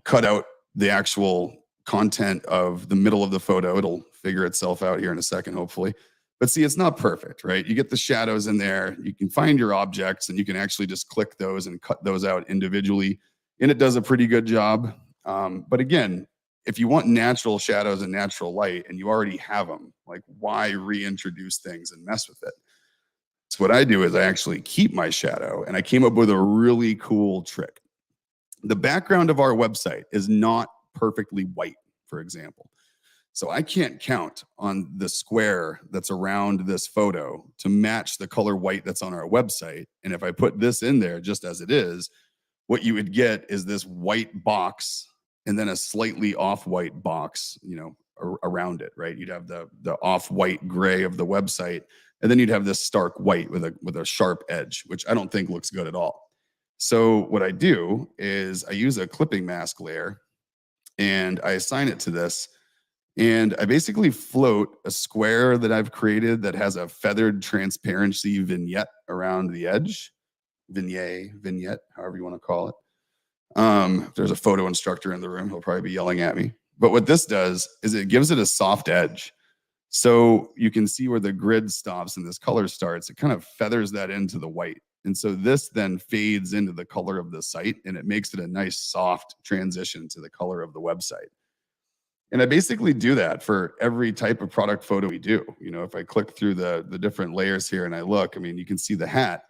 cut out the actual content of the middle of the photo. It'll figure itself out here in a second, hopefully. But see, it's not perfect, right? You get the shadows in there. You can find your objects, and you can actually just click those and cut those out individually. And it does a pretty good job. But again, if you want natural shadows and natural light and you already have them, like why reintroduce things and mess with it? So what I do is I actually keep my shadow, and I came up with a really cool trick. The background of our website is not perfectly white, for example. So I can't count on the square that's around this photo to match the color white that's on our website. And if I put this in there just as it is, what you would get is this white box and then a slightly off-white box, around it, right? You'd have the off-white gray of the website, and then you'd have this stark white with a sharp edge, which I don't think looks good at all. So what I do is I use a clipping mask layer, and I assign it to this. And I basically float a square that I've created that has a feathered transparency vignette around the edge. Vignette, however you want to call it. If there's a photo instructor in the room, he'll probably be yelling at me. But what this does is it gives it a soft edge. So you can see where the grid stops and this color starts. It kind of feathers that into the white. And so this then fades into the color of the site, and it makes it a nice soft transition to the color of the website. And I basically do that for every type of product photo we do. You know, if I click through the different layers here and I look, I mean, you can see the hat.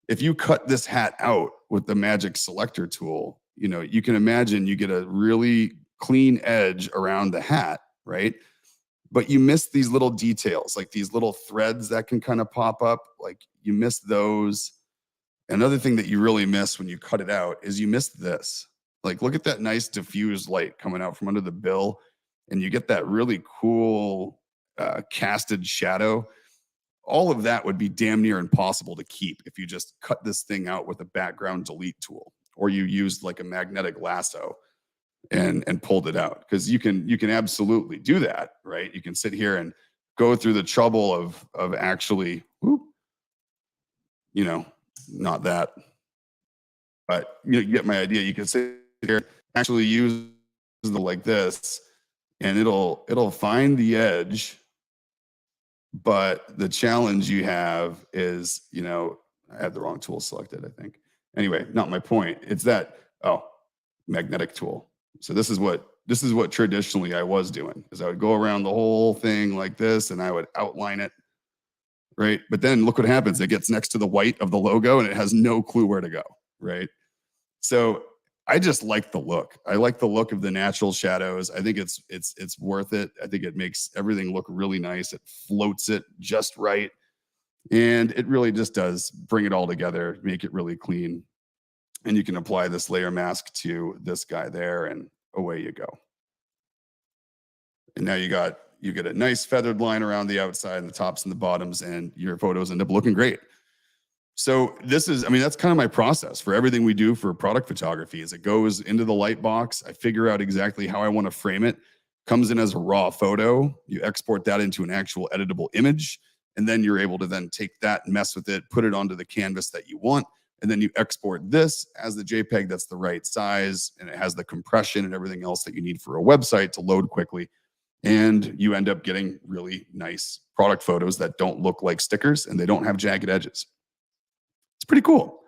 If you cut this hat out with the magic selector tool, you know, you can imagine you get a really clean edge around the hat, right? But you miss these little details, like these little threads that can kind of pop up. Like you miss those. Another thing that you really miss when you cut it out is you miss this. Like, look at that nice diffused light coming out from under the bill, and you get that really cool casted shadow. All of that would be damn near impossible to keep if you just cut this thing out with a background delete tool, or you used like a magnetic lasso and pulled it out. Because you can absolutely do that, right? You can sit here and go through the trouble of actually, you know, not that, but you get my idea. You can sit here, actually use the like this, and it'll find the edge. But the challenge you have is, you know, I had the wrong tool selected, I think. Anyway, not my point. It's that, magnetic tool. So this is what traditionally I was doing, is I would go around the whole thing like this and I would outline it, right? But then look what happens. It gets next to the white of the logo and it has no clue where to go, right? So I just like the look. I like the look of the natural shadows. I think it's worth it. I think it makes everything look really nice. It floats it just right. And it really just does bring it all together, make it really clean. And you can apply this layer mask to this guy there, and away you go. And now you get a nice feathered line around the outside and the tops and the bottoms, and your photos end up looking great. So this is, I mean, that's kind of my process for everything we do for product photography. Is it goes into the light box, I figure out exactly how I want to frame it, comes in as a raw photo, you export that into an actual editable image, and then you're able to then take that and mess with it, put it onto the canvas that you want, and then you export this as the JPEG that's the right size, and it has the compression and everything else that you need for a website to load quickly. And you end up getting really nice product photos that don't look like stickers and they don't have jagged edges. It's pretty cool.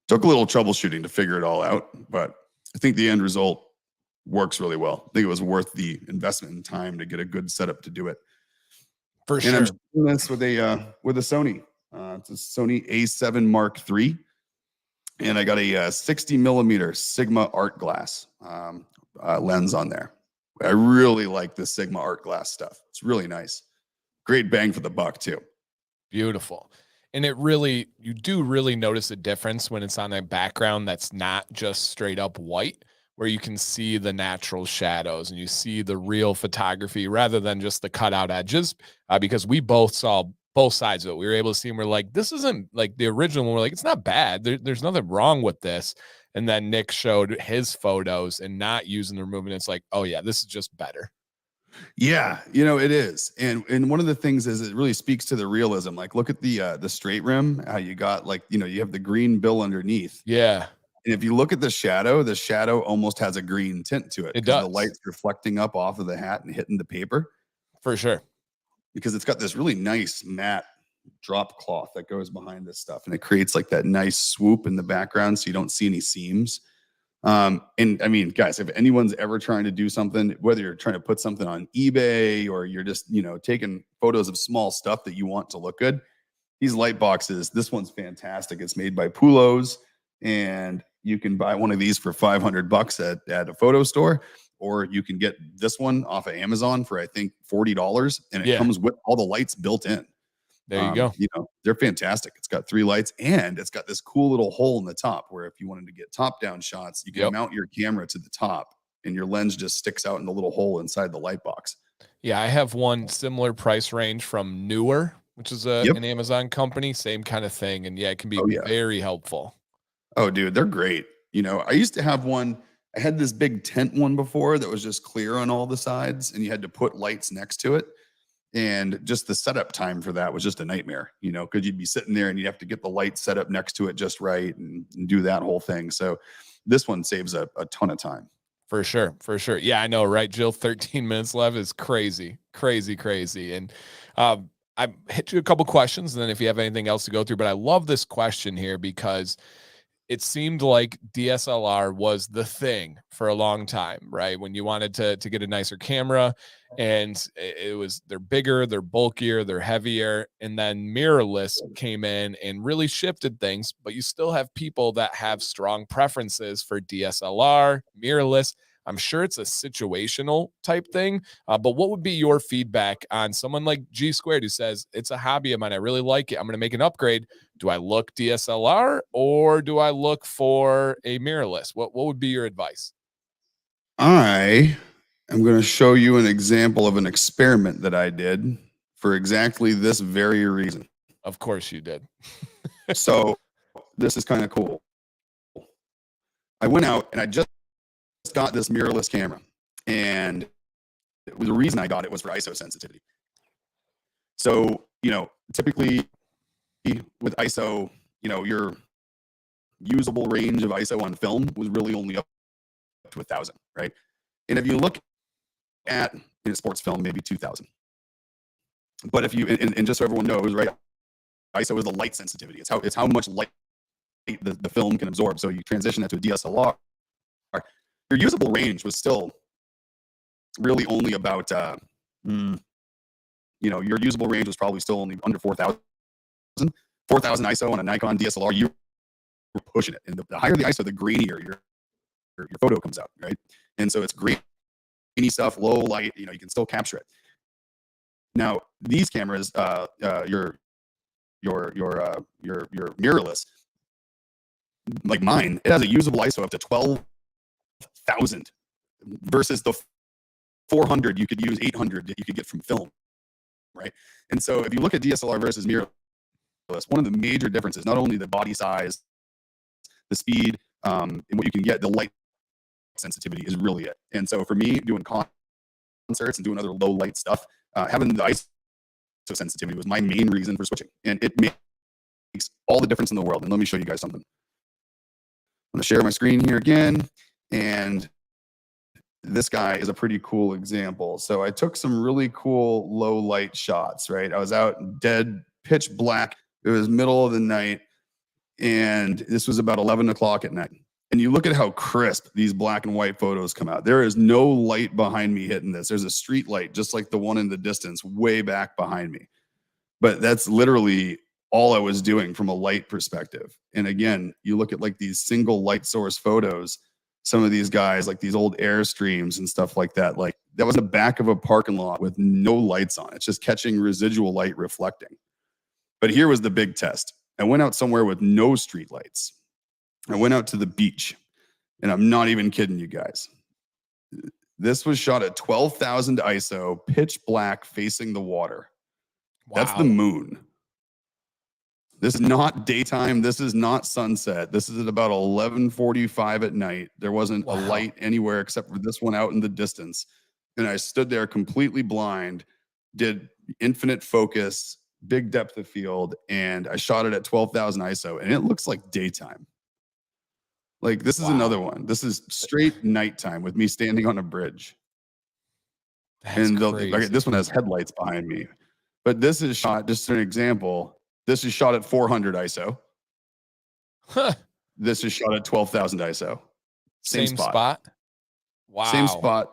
Took a little troubleshooting to figure it all out, but I think the end result works really well. I think it was worth the investment in time to get a good setup to do it. For sure. And I'm shooting this with a Sony. It's a Sony A7 Mark III, and I got a 60 millimeter Sigma art glass lens on there. I really like the Sigma art glass stuff. It's really nice. Great bang for the buck too. Beautiful. And you do really notice a difference when it's on a background that's not just straight up white, where you can see the natural shadows and you see the real photography rather than just the cutout edges. Because we both saw both sides of it. We were able to see, and we're like, this isn't like the original one. We're like, it's not bad. There's nothing wrong with this. And then Nick showed his photos and not using the removing. It's like, oh yeah, this is just better. Yeah, you know, it is. And one of the things is it really speaks to the realism. Like, look at the straight rim, how you got, like, you know, you have the green bill underneath. Yeah. And if you look at the shadow almost has a green tint to it. It does. The light's reflecting up off of the hat and hitting the paper. For sure. Because it's got this really nice matte drop cloth that goes behind this stuff. And it creates like that nice swoop in the background so you don't see any seams. And I mean, guys, if anyone's ever trying to do something, whether you're trying to put something on eBay or you're just, you know, taking photos of small stuff that you want to look good, these light boxes, this one's fantastic. It's made by Pulos, and you can buy one of these for $500 at a photo store, or you can get this one off of Amazon for, I think, $40, and it comes with all the lights built in. There you go. You know, they're fantastic. It's got 3 lights, and it's got this cool little hole in the top where if you wanted to get top-down shots, you can mount your camera to the top, and your lens just sticks out in the little hole inside the light box. Yeah, I have one similar price range from Newer, which is an Amazon company, same kind of thing. And yeah, it can be very helpful. Oh, dude, they're great. You know, I used to have one I had this big tent one before that was just clear on all the sides, and you had to put lights next to it. And just the setup time for that was just a nightmare, you know, because you'd be sitting there and you'd have to get the light set up next to it just right and do that whole thing. So this one saves a ton of time. For sure. For sure. Yeah, I know, right, Jill? 13 minutes left is crazy, crazy, crazy. And I hit you a couple questions, and then if you have anything else to go through, but I love this question here because it seemed like DSLR was the thing for a long time, right? When you wanted to get a nicer camera, and it was, they're bigger, they're bulkier, they're heavier, and then mirrorless came in and really shifted things. But you still have people that have strong preferences for DSLR, mirrorless. I'm sure it's a situational type thing, but what would be your feedback on someone like G Squared who says it's a hobby of mine, I really like it, I'm going to make an upgrade? Do I look DSLR or do I look for a mirrorless? What would be your advice? I am going to show you an example of an experiment that I did for exactly this very reason. Of course you did. So this is kind of cool. I went out and I just got this mirrorless camera, and the reason I got it was for ISO sensitivity. So, you know, typically with ISO, you know, your usable range of ISO on film was really only up to 1,000, right? And if you look at in a sports film, maybe 2,000. But if you, and just so everyone knows, right, ISO is the light sensitivity. It's how much light the film can absorb. So you transition that to a DSLR. Your usable range was still really only about, you know, your usable range was probably still only under 4,000. 4,000 ISO on a Nikon DSLR, you were pushing it. And the higher the ISO, the grainier your photo comes out, right? And so it's grainy stuff, low light, you know, you can still capture it. Now, these cameras, your mirrorless, like mine, it has a usable ISO up to 12,000 versus the 400 you could use, 800 that you could get from film, right? And so if you look at DSLR versus mirrorless, one of the major differences, not only the body size, the speed, and what you can get, the light sensitivity is really it. And so for me, doing concerts and doing other low light stuff, having the ISO sensitivity was my main reason for switching. And it makes all the difference in the world. And let me show you guys something. I'm going to share my screen here again. And this guy is a pretty cool example. So I took some really cool low light shots, right? I was out dead pitch black. It was middle of the night. And this was about 11 o'clock at night. And you look at how crisp these black and white photos come out. There is no light behind me hitting this. There's a street light, just like the one in the distance, way back behind me. But that's literally all I was doing from a light perspective. And again, you look at like these single light source photos, some of these guys, like these old Airstreams and stuff like that, like that was the back of a parking lot with no lights on. It's just catching residual light reflecting. But here was the big test. I went out somewhere with no street lights. I went out to the beach, and I'm not even kidding you guys. This was shot at 12,000 ISO, pitch black, facing the water. Wow. That's the moon. This is not daytime. This is not sunset. This is at about 11:45 at night. There wasn't a light anywhere except for this one out in the distance. And I stood there completely blind, did infinite focus, big depth of field, and I shot it at 12,000 ISO, and it looks like daytime. Like, this is another one. This is straight nighttime with me standing on a bridge. That's and okay, this one has headlights behind me. But this is shot, just an example, this is shot at 400 ISO. Huh. This is shot at 12,000 ISO. Same spot. Wow. Same spot.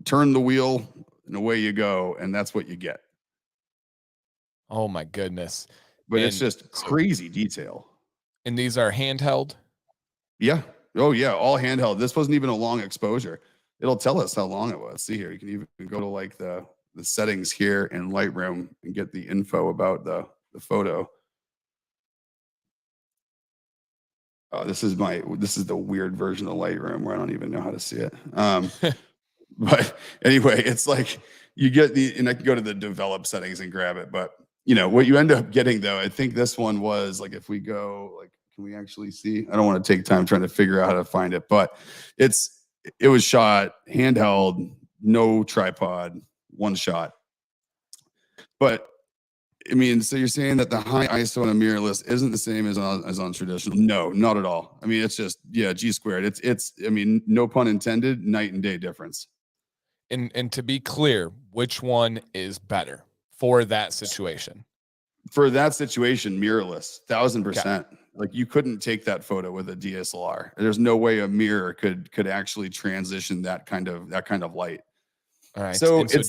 Turn the wheel, and away you go, and that's what you get. Oh, my goodness. But it's just crazy detail. And these are handheld? Yeah. Oh, yeah. All handheld. This wasn't even a long exposure. It'll tell us how long it was. See here. You can even go to like the settings here in Lightroom and get the info about the photo. This is the weird version of Lightroom where I don't even know how to see it. But anyway, it's like you get and I can go to the develop settings and grab it. But you know, what you end up getting though, I think this one was like, if we go like Can we actually see? I don't want to take time trying to figure out how to find it, but it was shot handheld, no tripod, one shot. But I mean, so you're saying that the high ISO on a mirrorless isn't the same as on traditional? No, not at all. I mean, it's just G squared. It's I mean, no pun intended, night and day difference. And to be clear, which one is better for that situation? For that situation, mirrorless, 1000%. Okay. Like you couldn't take that photo with a DSLR. There's no way a mirror could actually transition that kind of light. All right. So And so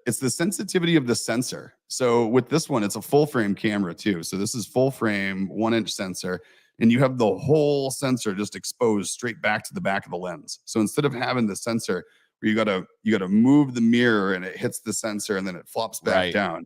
it's the sensitivity of the sensor. So with this one, it's a full frame camera too. So this is full frame 1-inch sensor, and you have the whole sensor just exposed straight back to the back of the lens. So instead of having the sensor where you gotta move the mirror and it hits the sensor and then it flops back down.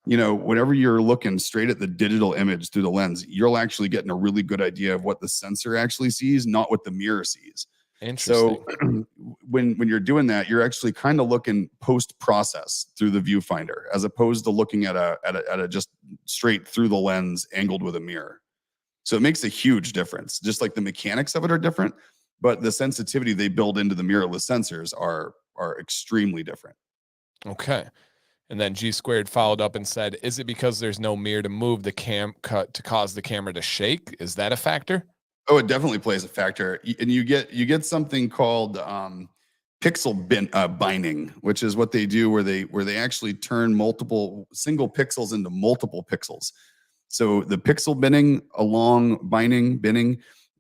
Whenever you're looking straight at the digital image through the lens, you're actually getting a really good idea of what the sensor actually sees, not what the mirror sees. Interesting. So when you're doing that, you're actually kind of looking post process through the viewfinder, as opposed to looking at a just straight through the lens angled with a mirror. So it makes a huge difference. Just like the mechanics of it are different, but the sensitivity they build into the mirrorless sensors are extremely different. Okay. And then G squared followed up and said, is it because there's no mirror to move the to cause the camera to shake? Is that a factor? Oh, it definitely plays a factor. And you get something called pixel binding, which is what they do where they actually turn multiple single pixels into multiple pixels. So the pixel binning,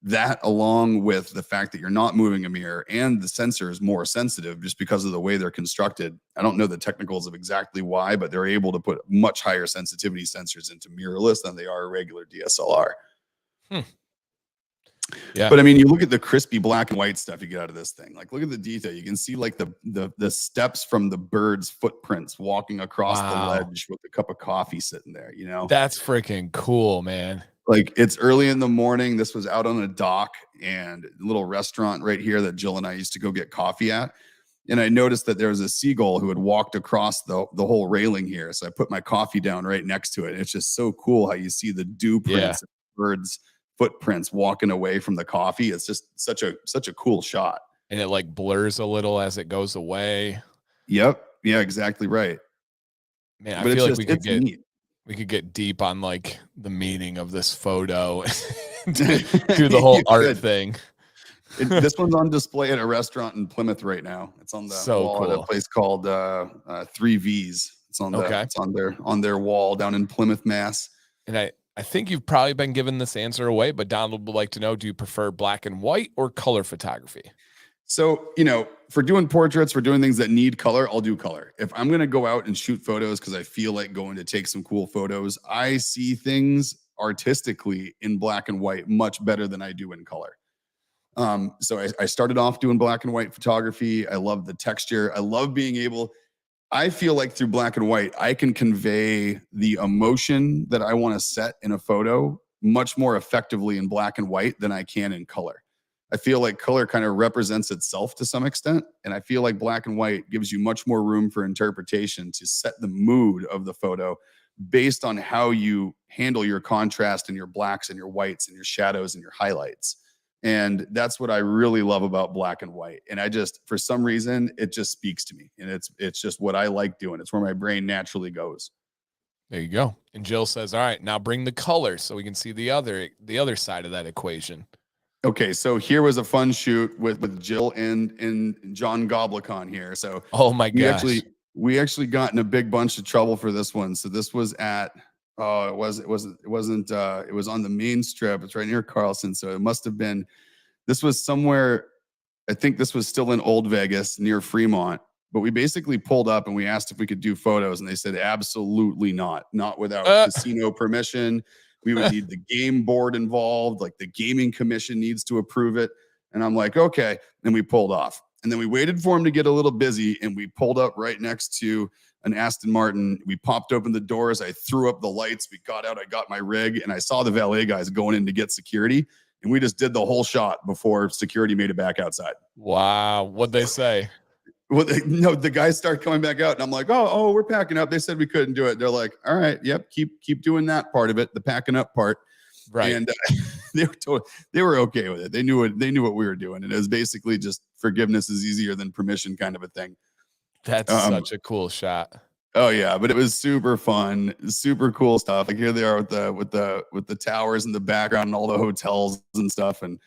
that along with the fact that you're not moving a mirror and the sensor is more sensitive just because of the way they're constructed. I don't know the technicals of exactly why, but they're able to put much higher sensitivity sensors into mirrorless than they are a regular DSLR. Yeah. But I mean, you look at the crispy black and white stuff you get out of this thing. Like, look at the detail. You can see like the steps from the bird's footprints walking across the ledge with a cup of coffee sitting there, That's freaking cool, man. Like, it's early in the morning. This was out on a dock and a little restaurant right here that Jill and I used to go get coffee at. And I noticed that there was a seagull who had walked across the whole railing here. So I put my coffee down right next to it. It's just so cool how you see the dew prints of birds' footprints walking away from the coffee. It's just such a cool shot. And it like blurs a little as it goes away. Yep. Yeah, exactly right. Man, I feel like we could get deep on like the meaning of this photo, do the whole art thing. This one's on display at a restaurant in Plymouth right now. It's on the wall at a place called 3Vs. It's on their wall down in Plymouth, Mass. And I think you've probably been given this answer away, but Donald would like to know, do you prefer black and white or color photography? So, for doing portraits, for doing things that need color, I'll do color. If I'm going to go out and shoot photos because I feel like going to take some cool photos, I see things artistically in black and white much better than I do in color. So I started off doing black and white photography. I love the texture. I love being able, I feel like through black and white, I can convey the emotion that I want to set in a photo much more effectively in black and white than I can in color. I feel like color kind of represents itself to some extent. And I feel like black and white gives you much more room for interpretation to set the mood of the photo based on how you handle your contrast and your blacks and your whites and your shadows and your highlights. And that's what I really love about black and white. And for some reason, it just speaks to me. And it's just what I like doing. It's where my brain naturally goes. There you go. And Jill says, all right, now bring the color so we can see the other side of that equation. Okay, so here was a fun shoot with Jill and John Goblicon here. So oh my gosh, we actually got in a big bunch of trouble for this one. So this was at it was on the main strip. It's right near Carlson. So it must have been, this was somewhere, I think this was still in Old Vegas near Fremont. But we basically pulled up and we asked if we could do photos, and they said absolutely not without casino permission. We would need the game board involved, like the gaming commission needs to approve it. And I'm like, okay. And we pulled off. And then we waited for him to get a little busy, and we pulled up right next to an Aston Martin. We popped open the doors. I threw up the lights. We got out. I got my rig, and I saw the valet guys going in to get security. And we just did the whole shot before security made it back outside. Wow. What'd they say? Well, the guys start coming back out, and I'm like, oh, we're packing up. They said we couldn't do it. They're like, all right, yep, keep doing that part of it, the packing up part. Right. And they were okay with it. They knew what we were doing. And it was basically just forgiveness is easier than permission kind of a thing. That's such a cool shot. Oh yeah, but it was super fun, super cool stuff. Like here they are with the towers in the background and all the hotels and stuff, and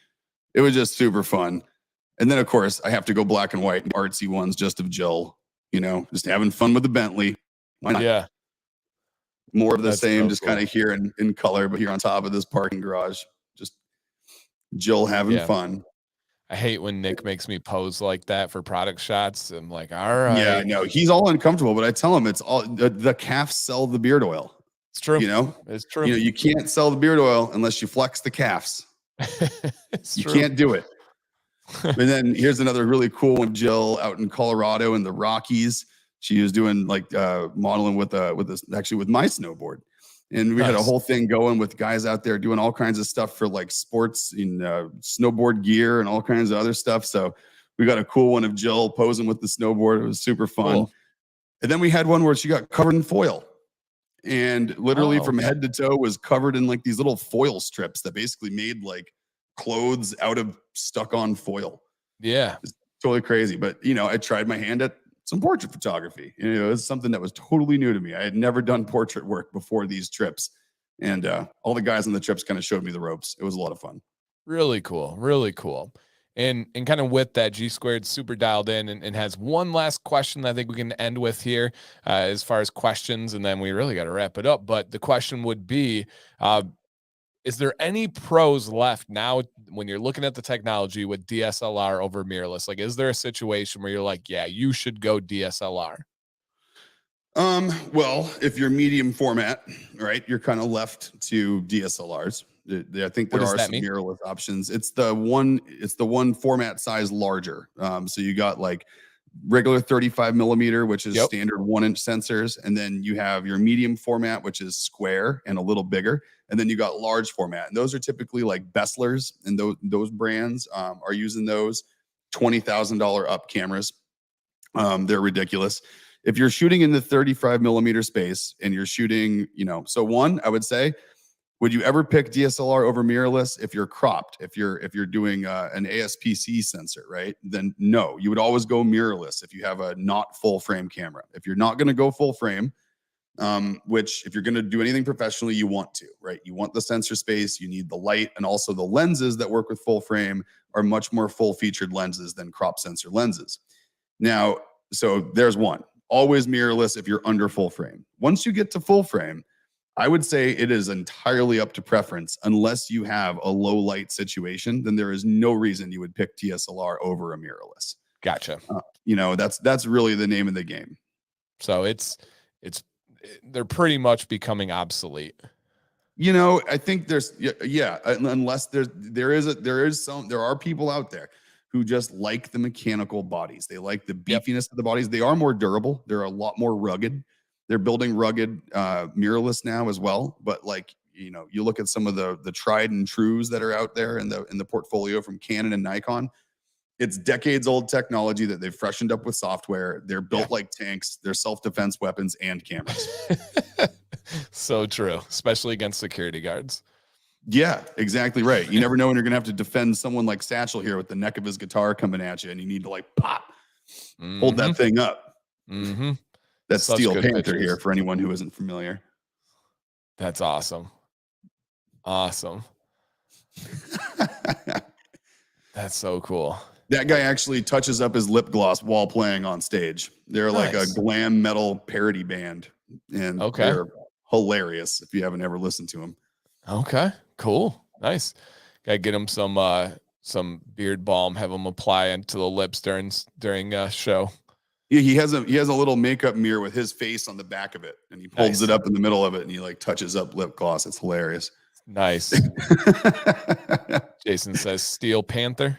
it was just super fun. And then of course I have to go black and white, artsy ones just of Jill, just having fun with the Bentley. Why not? Yeah. More of the That's same, so just cool. kind of here in color, but here on top of this parking garage, just Jill having fun. I hate when Nick makes me pose like that for product shots. I'm like, all right. Yeah, no, he's all uncomfortable, but I tell him it's all the calves sell the beard oil. It's true. It's true. You can't sell the beard oil unless you flex the calves. You can't do it. And then here's another really cool one, Jill out in Colorado in the Rockies. She was doing like modeling with my snowboard. And we had a whole thing going with guys out there doing all kinds of stuff for like sports and snowboard gear and all kinds of other stuff. So we got a cool one of Jill posing with the snowboard. It was super fun. Cool. And then we had one where she got covered in foil and literally from head to toe was covered in like these little foil strips that basically made like clothes out of stuck on foil. Yeah. It's totally crazy. But, I tried my hand at some portrait photography. It was something that was totally new to me. I had never done portrait work before these trips. And all the guys on the trips kind of showed me the ropes. It was a lot of fun. Really cool. Really cool. And kind of with that, G Squared super dialed in and has one last question that I think we can end with here as far as questions. And then we really got to wrap it up. But the question would be, is there any pros left now when you're looking at the technology with DSLR over mirrorless? Like, is there a situation where you're like, yeah, you should go DSLR? Well, if you're medium format, right, you're kind of left to DSLRs. I think there are some mirrorless options. It's the one format size larger. So you got like regular 35 millimeter, which is standard 1-inch sensors. And then you have your medium format, which is square and a little bigger. And then you got large format. And those are typically like Besslers, and those brands are using those $20,000 up cameras. They're ridiculous. If you're shooting in the 35 millimeter space and you're shooting, so one, I would say, would you ever pick DSLR over mirrorless if you're cropped? If you're doing an ASPC sensor, right? Then no, you would always go mirrorless if you have a not full frame camera. If you're not going to go full frame, which if you're going to do anything professionally, you want to, right? You want the sensor space, you need the light, and also the lenses that work with full frame are much more full featured lenses than crop sensor lenses. Now, so there's one. Always mirrorless if you're under full frame. Once you get to full frame, I would say it is entirely up to preference. Unless you have a low light situation, then there is no reason you would pick DSLR over a mirrorless. Gotcha. That's really the name of the game. So they're pretty much becoming obsolete. I think there's unless there are people out there who just like the mechanical bodies. They like the beefiness of the bodies. They are more durable. They're a lot more rugged. They're building rugged mirrorless now as well. But like, you look at some of the tried and trues that are out there in the portfolio from Canon and Nikon. It's decades old technology that they've freshened up with software. They're built like tanks. They're self-defense weapons and cameras. So true, especially against security guards. Yeah, exactly right. You never know when you're going to have to defend someone like Satchel here with the neck of his guitar coming at you, and you need to like pop, hold that thing up. Mm-hmm. That's Steel Panther here for anyone who isn't familiar. That's awesome. Awesome. That's so cool. That guy actually touches up his lip gloss while playing on stage. They're like a glam metal parody band, and they're hilarious if you haven't ever listened to them. Okay, cool. Nice. Gotta get him some beard balm, have him apply it to the lips during a show. Yeah, he has a little makeup mirror with his face on the back of it, and he holds it up in the middle of it, and he like touches up lip gloss. It's hilarious. Nice. Jason says Steel Panther.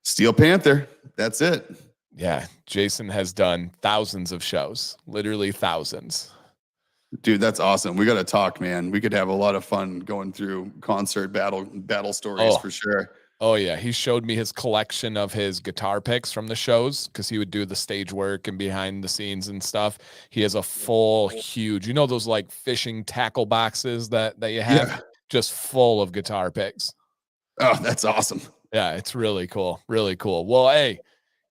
Steel Panther. That's it. Yeah, Jason has done thousands of shows, literally thousands. Dude, that's awesome. We got to talk, man. We could have a lot of fun going through concert battle stories for sure. Oh yeah, he showed me his collection of his guitar picks from the shows because he would do the stage work and behind the scenes and stuff. He has a full, huge, those like fishing tackle boxes that you have. just full of guitar picks. Oh, that's awesome. Yeah, it's really cool. Really cool. Well, hey,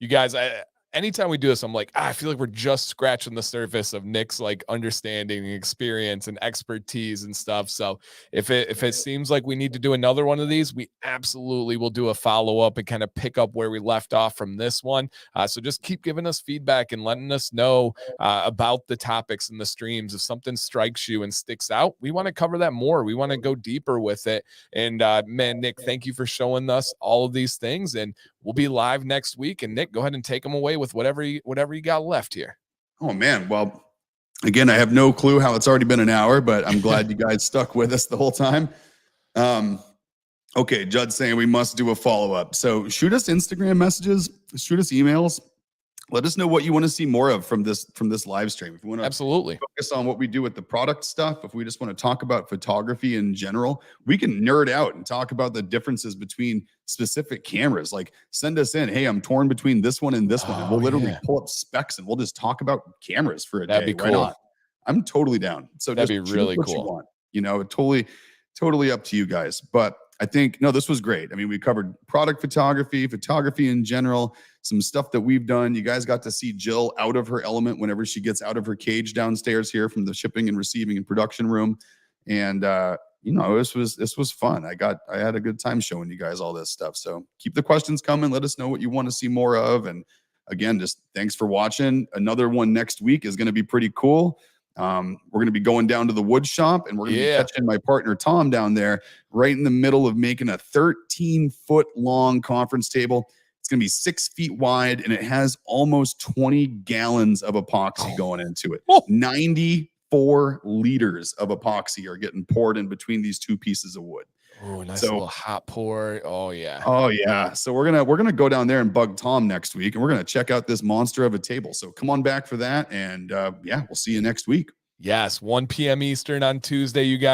you guys, anytime we do this, I'm like, I feel like we're just scratching the surface of Nick's like understanding and experience and expertise and stuff. So if it seems like we need to do another one of these, we absolutely will do a follow-up and kind of pick up where we left off from this one. So just keep giving us feedback and letting us know about the topics in the streams. If something strikes you and sticks out, we want to cover that more. We want to go deeper with it. And man, Nick, thank you for showing us all of these things. And we'll be live next week. And Nick, go ahead and take them away with whatever you got left here. Oh man. Well, again, I have no clue how it's already been an hour, but I'm glad you guys stuck with us the whole time. Okay. Judd's saying we must do a follow-up. So shoot us Instagram messages, shoot us emails. Let us know what you want to see more of from this live stream. If you want to absolutely focus on what we do with the product stuff, if we just want to talk about photography in general, we can nerd out and talk about the differences between specific cameras. Like send us in, hey, I'm torn between this one and this one. And we'll literally pull up specs and we'll just talk about cameras for a day. That'd be cool. Why not? I'm totally down. So that'd just be really what cool. You want. You know, totally up to you guys. But I think, no, this was great. I mean, we covered product photography in general, some stuff that we've done. You guys got to see Jill out of her element whenever she gets out of her cage downstairs here from the shipping and receiving and production room. And, you know, this was fun. I had a good time showing you guys all this stuff. So keep the questions coming. Let us know what you want to see more of. And again, just thanks for watching. Another one next week is going to be pretty cool. We're going to be going down to the wood shop and we're going to be catching my partner Tom down there right in the middle of making a 13-foot long conference table. It's going to be 6 feet wide and it has almost 20 gallons of epoxy going into it. 94 liters of epoxy are getting poured in between these two pieces of wood. Oh, nice little hot pour. Oh yeah. Oh yeah. So we're gonna go down there and bug Tom next week, and we're gonna check out this monster of a table. So come on back for that, and yeah, we'll see you next week. Yes, 1 p.m. Eastern on Tuesday, you guys.